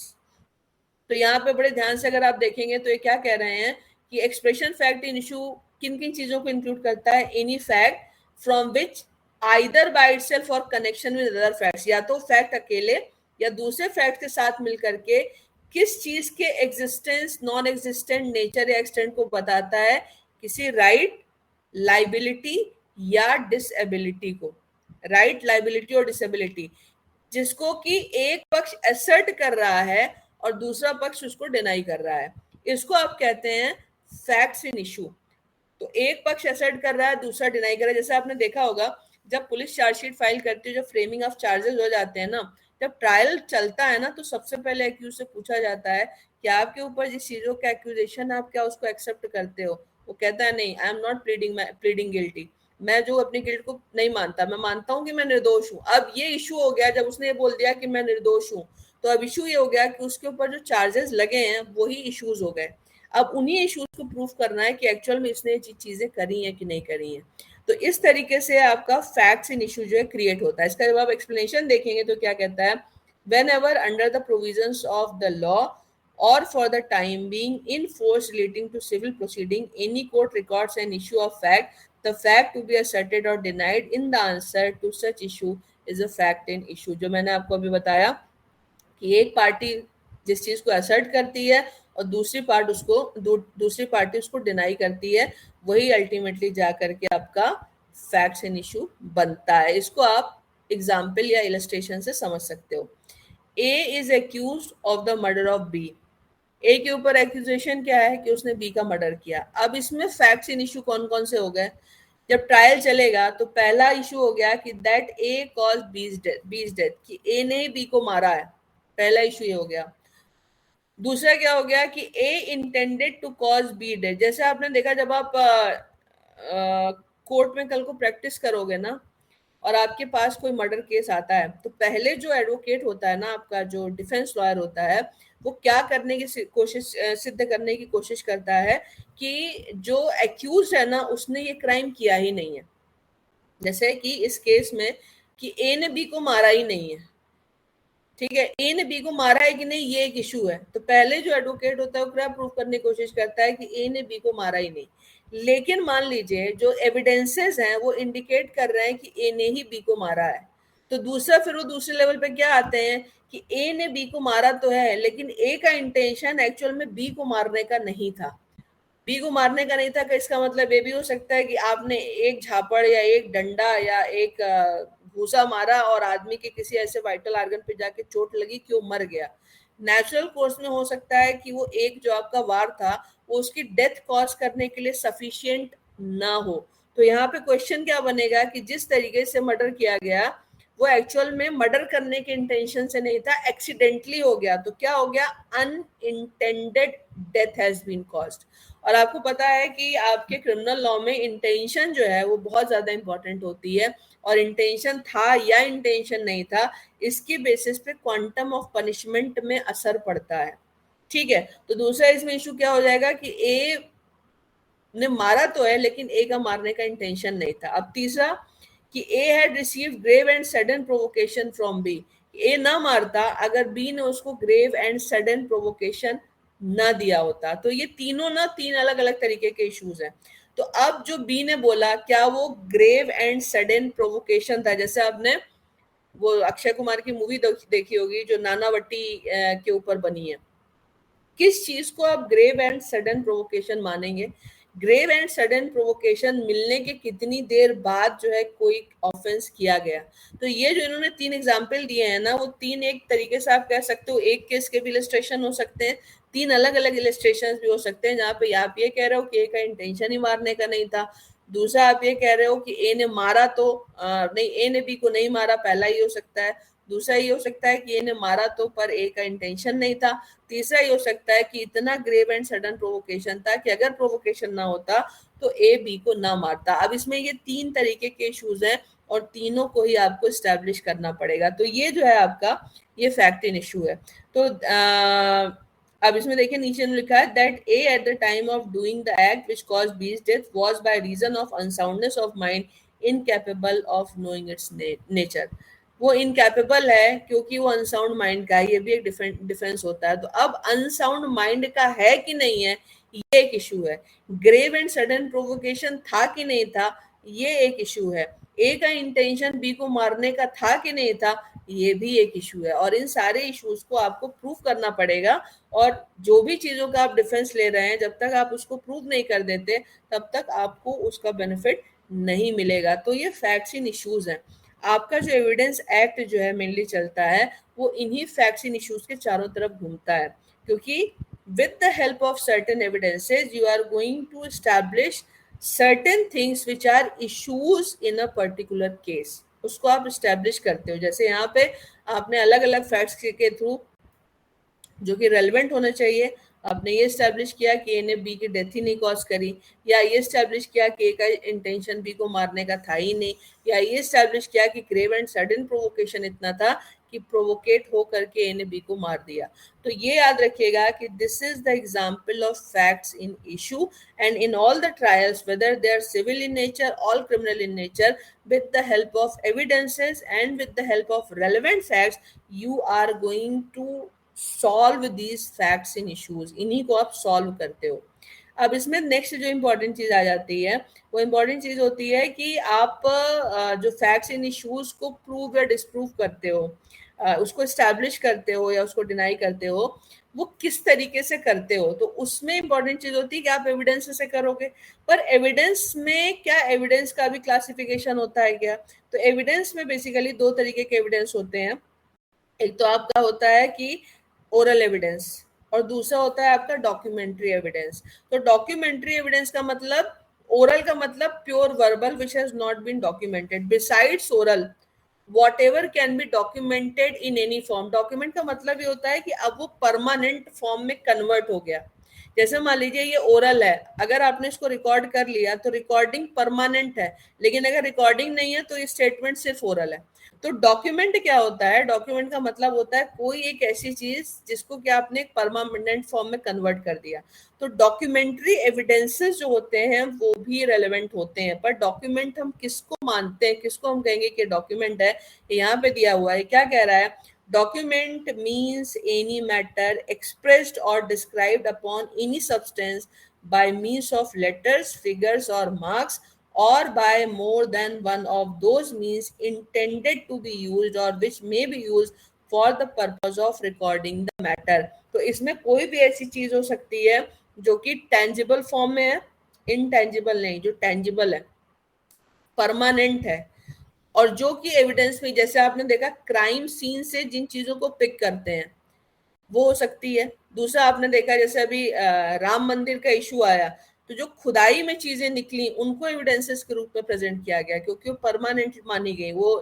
तो यहाँ पे बड़े ध्यान से अगर आप देखेंगे तो ये क्या कह रहे हैं कि एक्सप्रेशन फैक्ट इन इशू किन किन चीजों को इंक्लूड करता है? Any fact from which either by itself और कनेक्शन विद अदर फैक्ट्स, या तो फैक्ट अकेले या दूसरे फैक्ट के साथ मिलकर के किस चीज के एग्जिस्टेंस, नॉन एग्जिस्टेंट, नेचर या एक्सटेंट को बताता है, किसी राइट, लाइबिलिटी या डिसेबिलिटी को। राइट, लाइबिलिटी और डिसेबिलिटी जिसको कि एक पक्ष असर्ट कर रहा है और दूसरा पक्ष उसको डिनाई कर रहा है, इसको आप कहते हैं फैक्ट्स इन इशू। तो एक पक्ष असर्ट कर रहा है, दूसरा डिनाई कर रहा है। जैसे आपने देखा होगा जब पुलिस चार्जशीट फाइल करती है, जो फ्रेमिंग ऑफ चार्जेस हो जाते हैं ना, जब ट्रायल चलता है ना, तो सबसे पहले एक्यूज से पूछा जाता है कि आपके ऊपर जिस चीजों का एक्यूजेशन आप क्या उसको एक्सेप्ट करते हो? वो कहता है नहीं, I am not pleading guilty, मैं जो अपनी गिल्ट को नहीं मानता, मैं मानता हूं कि मैं निर्दोष हूं। अब ये इशू हो गया जब उसने ये बोल दिया कि मैं निर्दोष हूं, तो अब इशू ये हो गया कि उसके ऊपर जो चार्जेस लगे हैं वही इश्यूज हो गए। अब उन्हीं इश्यूज को प्रूफ करना है कि एक्चुअल में इसने चीजें करी हैं कि नहीं करी हैं। तो इस तरीके से आपका फैक्ट्स इन इशू जो है क्रिएट होता है। इसका जब आप एक्सप्लेनेशन देखेंगे तो क्या कहता है? When ever under the provisions of the law or for the time being in force relating to civil proceeding, any court records an issue of fact, the fact to be asserted or denied in the answer to such issue is a fact in issue। जो मैंने आपको अभी बताया कि एक party जिस चीज को असर्ट करती है और दूसरी पार्टी उसको डिनाई करती है, वही अल्टीमेटली जा करके आपका फैक्ट्स इन इशू बनता है। इसको आप एग्जाम्पल या इलस्ट्रेशन से समझ सकते हो। A is accused of the murder of B. A के ऊपर एक्यूजेशन क्या है कि उसने बी का मर्डर किया। अब इसमें फैक्ट्स इन इशू कौन कौन से हो गए? जब ट्रायल चलेगा तो पहला इशू हो गया कि दैट ए कॉज बीज डेथ, कि ए ने बी को मारा है, पहला इशू ये हो गया। दूसरा क्या हो गया कि A intended to cause B death. जैसे आपने देखा जब आप कोर्ट में कल को प्रैक्टिस करोगे ना और आपके पास कोई मर्डर केस आता है, तो पहले जो एडवोकेट होता है ना, आपका जो डिफेंस लॉयर होता है, वो क्या करने की कोशिश, सिद्ध करने की कोशिश करता है कि जो एक्यूज है ना उसने ये क्राइम किया ही नहीं है। जैसे कि इस केस में कि ए ने बी को मारा ही नहीं है, ठीक है, ए ने बी को मारा है कि नहीं ये एक इशू है। तो पहले जो एडवोकेट होता है वो क्या प्रूव करने की कोशिश करता है कि ए ने बी को मारा ही नहीं। लेकिन मान लीजिए जो एविडेंसेस हैं वो इंडिकेट कर रहे हैं कि ए ने ही बी को मारा है, तो फिर वो दूसरे लेवल पे क्या आते हैं कि ए ने बी को मारा तो है, लेकिन ए का इंटेंशन एक्चुअल में बी को मारने का नहीं था। बी को मारने का नहीं था कि इसका मतलब ये भी हो सकता है कि आपने एक झापड़ या एक डंडा या एक घूसा मारा और आदमी के किसी ऐसे वाइटल ऑर्गन पे जाके चोट लगी कि वो मर गया। नेचुरल कोर्स में हो सकता है कि वो एक जो आपका वार था वो उसकी डेथ कॉज करने के लिए सफिशिएंट ना हो। तो यहाँ पे क्वेश्चन क्या बनेगा कि जिस तरीके से मर्डर किया गया वो एक्चुअल में मर्डर करने के इंटेंशन से नहीं था, एक्सीडेंटली हो गया। तो क्या हो गया? Unintended death has been caused. और आपको पता है कि आपके क्रिमिनल लॉ में इंटेंशन जो है वो बहुत ज्यादा इंपॉर्टेंट होती है, और इंटेंशन था या इंटेंशन नहीं था इसकी बेसिस पे क्वांटम ऑफ पनिशमेंट में असर पड़ता है। ठीक है, तो दूसरा इसमें इशू क्या हो जाएगा कि ए ने मारा तो है लेकिन ए का मारने का इंटेंशन नहीं था। अब तीसरा कि A had received grave and sudden provocation from B. A ना मारता अगर बी ने उसको ग्रेव एंड सडन प्रोवोकेशन ना दिया होता। तो ये तीनों ना तीन अलग अलग तरीके के इश्यूज हैं। तो अब जो बी ने बोला क्या वो ग्रेव एंड सडन प्रोवोकेशन था? जैसे आपने वो अक्षय कुमार की मूवी देखी होगी जो नानावटी के ऊपर बनी है। किस चीज को आप ग्रेव एंड सडन प्रोवोकेशन मानेंगे? ग्रेव एंड सडन प्रोवोकेशन मिलने के कितनी देर बाद जो है कोई ऑफेंस किया गया। तो ये जो इन्होंने 3 एग्जाम्पल दिए हैं ना, वो 3 एक तरीके से आप कह सकते हो एक केस के भी इलस्ट्रेशन हो सकते हैं, 3 अलग अलग इलस्ट्रेशन भी हो सकते हैं, जहाँ पे आप ये कह रहे हो कि ए का इंटेंशन ही मारने का नहीं था, दूसरा आप ये कह रहे हो कि ए ने मारा तो नहीं, ए ने बी को नहीं मारा, पहला ही हो सकता है, दूसरा ये हो सकता है कि ए ने मारा तो पर ए का इंटेंशन नहीं था, तीसरा ये हो सकता है कि इतना ग्रेव एंड सडन प्रोवोकेशन था कि अगर प्रोवोकेशन ना होता तो ए बी को ना मारता। अब इसमें ये 3 तरीके के इश्यूज हैं और तीनों को ही आपको स्टैब्लिश करना पड़ेगा। तो ये जो है आपका ये फैक्ट इन इशू है। तो अब इसमें देखिए नीचे लिखा है that A at the time of doing the act which caused B's death was by reason of unsoundness of mind incapable of knowing its nature. वो इनकैपेबल है क्योंकि वो अनसाउंड माइंड का है, ये भी एक डिफरेंस होता है। तो अब अनसाउंड माइंड का है कि नहीं है, ये एक इशू है। ग्रेव एंड सडन प्रोवोकेशन था कि नहीं था, ये एक इशू है। ए का इंटेंशन बी को मारने का था कि नहीं था, ये भी एक इशू है। और इन सारे इश्यूज को आपको प्रूव करना पड़ेगा, और जो भी चीजों का आप डिफेंस ले रहे हैं, जब तक आप उसको प्रूव नहीं कर देते तब तक आपको उसका बेनिफिट नहीं मिलेगा। तो ये फैक्ट्स इन इश्यूज हैं। आपका जो एविडेंस एक्ट जो है मेनली चलता है वो इन्हीं फैक्ट्स इन इश्यूज के चारों तरफ घूमता है, क्योंकि with the help of certain evidences you are going to establish certain things which are issues in a particular case, उसको आप एस्टैब्लिश करते हो। जैसे यहाँ पे आपने अलग अलग फैक्ट्स के थ्रू जो कि रेलिवेंट होना चाहिए, आपने ये स्टैब्लिश किया कि ए ने बी की डेथ ही नहीं कॉज करी, या ये स्टैब्लिश किया कि ए का इंटेंशन बी को मारने का था ही नहीं, या ये स्टैब्लिश किया कि ग्रेव एंड सडन प्रोवोकेशन इतना था कि प्रोवोकेट हो करके ए ने बी को मार दिया। तो ये याद रखिएगा कि this is the example of facts in issue, and in all the trials whether they are civil in nature और criminal in nature, with the help of evidences and with the help of relevant facts, you are going to solve these facts in issues। इन्हीं को आप solve करते हो। अब इसमें next जो important चीज आ जाती है, वो इम्पोर्टेंट चीज होती है कि आप जो फैक्ट्स इन इश्यूज को प्रूव या डिसप्रूव करते हो, उसको एस्टैब्लिश करते हो या उसको डिनाई करते हो, वो किस तरीके से करते हो। तो उसमें इंपॉर्टेंट चीज होती है कि आप एविडेंस से करोगे, पर एविडेंस में क्या एविडेंस का भी क्लासिफिकेशन होता है क्या? तो एविडेंस में बेसिकली 2 तरीके के एविडेंस होते हैं। एक तो आपका होता है कि ओरल एविडेंस, और दूसरा होता है आपका डॉक्यूमेंट्री एविडेंस। तो डॉक्यूमेंट्री एविडेंस का मतलब, ओरल का मतलब pure verbal which has not been documented, besides oral whatever can be documented in any form। Document का मतलब ये होता है कि अब वो परमानेंट फॉर्म में कन्वर्ट हो गया। जैसे मान लीजिए ये ओरल है, अगर आपने इसको रिकॉर्ड कर लिया तो रिकॉर्डिंग परमानेंट है, लेकिन अगर रिकॉर्डिंग नहीं है तो ये स्टेटमेंट सिर्फ ओरल है। तो डॉक्यूमेंट क्या होता है? डॉक्यूमेंट का मतलब होता है कोई एक ऐसी चीज जिसको कि आपने एक परमानेंट फॉर्म में कन्वर्ट कर दिया। तो डॉक्यूमेंट्री एविडेंसेस जो होते हैं वो भी रेलेवेंट होते हैं, पर डॉक्यूमेंट हम किसको मानते हैं, किसको हम कहेंगे कि डॉक्यूमेंट है, यहाँ पे दिया हुआ है। क्या कह रहा है? Document means any matter expressed और described upon any substance by means of letters, figures or marks, or by more than one of those means intended to be used or which may be used for the purpose of recording the matter। तो इसमें कोई भी ऐसी चीज हो सकती है जो कि टेंजिबल फॉर्म में है, इनटेंजिबल नहीं, जो टेंजिबल है, परमानेंट है, और जो कि एविडेंस में, जैसे आपने देखा क्राइम सीन से जिन चीजों को पिक करते हैं वो हो सकती है। दूसरा आपने देखा जैसे अभी राम मंदिर का इशू आया, तो जो खुदाई में चीजें निकली उनको एविडेंसेस के रूप में प्रेजेंट किया गया, क्योंकि वो परमानेंट मानी गई। वो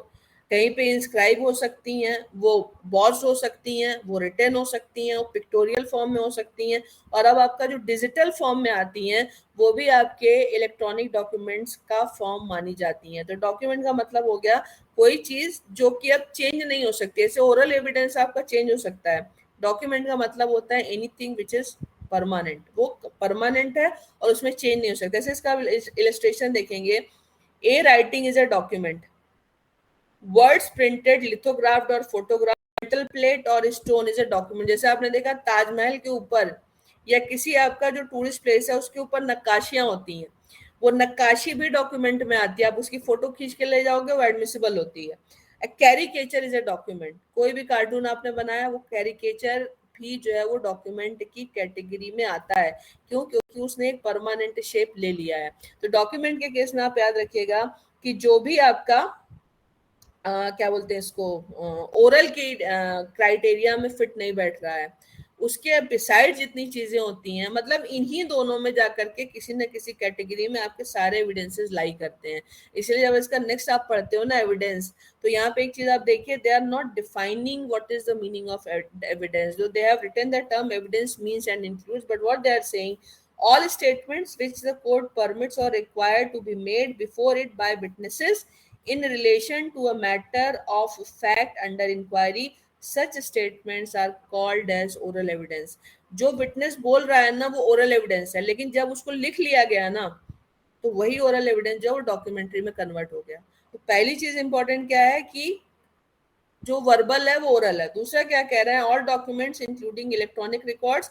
कहीं पे इंस्क्राइब हो सकती हैं, वो बॉस हो सकती हैं, वो रिटर्न हो सकती हैं, वो पिक्टोरियल फॉर्म में हो सकती हैं, और अब आपका जो डिजिटल फॉर्म में आती हैं वो भी आपके इलेक्ट्रॉनिक डॉक्यूमेंट्स का फॉर्म मानी जाती हैं। तो डॉक्यूमेंट का मतलब हो गया कोई चीज जो कि अब चेंज नहीं हो सकती। ऐसे ओरल एविडेंस आपका चेंज हो सकता है, डॉक्यूमेंट का मतलब होता है एनीथिंग विच इज परमानेंट, वो परमानेंट है और उसमें चेंज नहीं हो सकता। जैसे इसका इलस्ट्रेशन देखेंगे, A writing is a document, words printed, lithographed और फोटोग्राफ, मेटल प्लेट और स्टोन इज अ डॉक्यूमेंट। जैसे आपने देखा ताजमहल के ऊपर या किसी आपका जो टूरिस्ट प्लेस है उसके ऊपर नक्काशियां होती हैं, वो नक्काशी भी डॉक्यूमेंट में आती है, आप उसकी फोटो खींच के ले जाओगे वो एडमिसिबल होती है। कैरिकेचर इज अ डॉक्यूमेंट, कोई भी कार्टून आपने बनाया वो कैरिकेचर भी जो है वो डॉक्यूमेंट की कैटेगरी में आता है। क्यों? क्योंकि उसने एक परमानेंट शेप ले लिया है। तो डॉक्यूमेंट के केस में आप याद रखिएगा कि जो भी आपका क्या बोलते हैं इसको, ओरल की क्राइटेरिया में फिट नहीं बैठ रहा है, उसके बिसाइड जितनी चीजें होती हैं, मतलब इन्हीं दोनों में जाकर के किसी न किसी कैटेगरी में आपके सारे एविडेंसेस लाई करते हैं। इसलिए जब इसका नेक्स्ट आप पढ़ते हो ना एविडेंस, तो यहाँ पे एक चीज आप देखिए, they are not defining what is the meaning of evidence, though they have written the term evidence means and includes, but what they are saying, all statements which the court permits or required to be made before it by witnesses in relation to a matter of fact under inquiry, such statements are called as oral evidence। जो witness बोल रहा है ना वो oral evidence है, लेकिन जब उसको लिख लिया गया ना तो वही ओरल एविडेंस जो डॉक्यूमेंट्री में कन्वर्ट हो गया। तो पहली चीज इंपॉर्टेंट क्या है कि जो वर्बल है वो ओरल है। दूसरा क्या कह रहे हैं, all documents including electronic records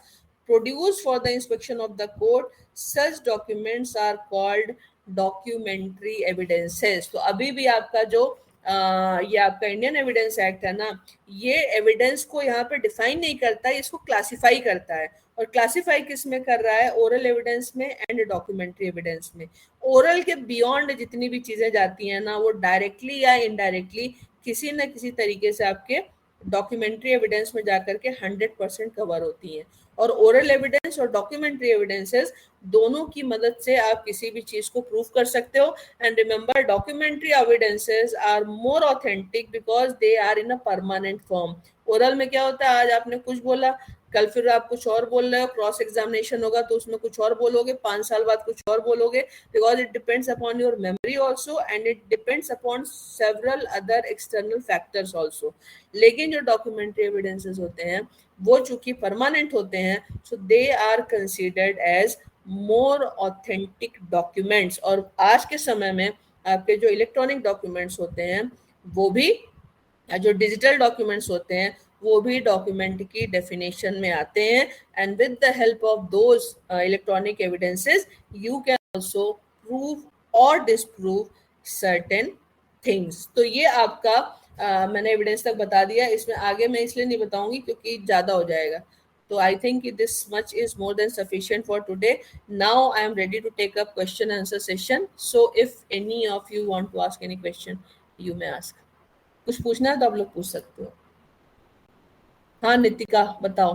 produced for the inspection of the court, such documents are called documentary evidences। तो अभी भी आपका जो ये आपका इंडियन एविडेंस एक्ट है ना, ये एविडेंस को यहाँ पे डिफाइन नहीं करता है, इसको क्लासिफाई करता है। और क्लासिफाई किस में कर रहा है? ओरल एविडेंस में एंड डॉक्यूमेंट्री एविडेंस में। ओरल के बियॉन्ड जितनी भी चीजें जाती हैं ना, वो डायरेक्टली या इनडायरेक्टली किसी न किसी तरीके से आपके डॉक्यूमेंट्री एविडेंस में जाकर के 100% कवर होती हैं। और ओरल एविडेंस और डॉक्यूमेंट्री एविडेंसेस दोनों की मदद से आप किसी भी चीज को प्रूव कर सकते हो। And remember, documentary evidences are more authentic because they are in a permanent form. Oral में क्या होता है, आज आपने कुछ बोला, कल फिर आप कुछ और बोल रहे हो, क्रॉस एग्जामिनेशन होगा तो उसमें कुछ और बोलोगे, 5 साल बाद कुछ और बोलोगे, because it depends upon your memory also and it depends upon several other external factors also. लेकिन जो डॉक्यूमेंट्री एविडेंसेस होते हैं वो चूंकि परमानेंट होते हैं, so they are considered as more authentic documents. और आज के समय में आपके जो इलेक्ट्रॉनिक डॉक्यूमेंट्स होते हैं वो भी, जो डिजिटल डॉक्यूमेंट्स होते हैं वो भी डॉक्यूमेंट की डेफिनेशन में आते हैं। And with the help of those electronic evidences you can also prove और डिसप्रूव सर्टेन थिंग्स। तो ये आपका मैंने एविडेंस तक बता दिया, इसमें आगे मैं इसलिए नहीं बताऊंगी क्योंकि ज़्यादा हो जाएगा। तो I think this much is more than sufficient for today. Now I am ready to take up question answer session. So if any of you want to ask any question, you may ask. कुछ पूछना है तो आप लोग पूछ सकते हो। हाँ नितिका बताओ।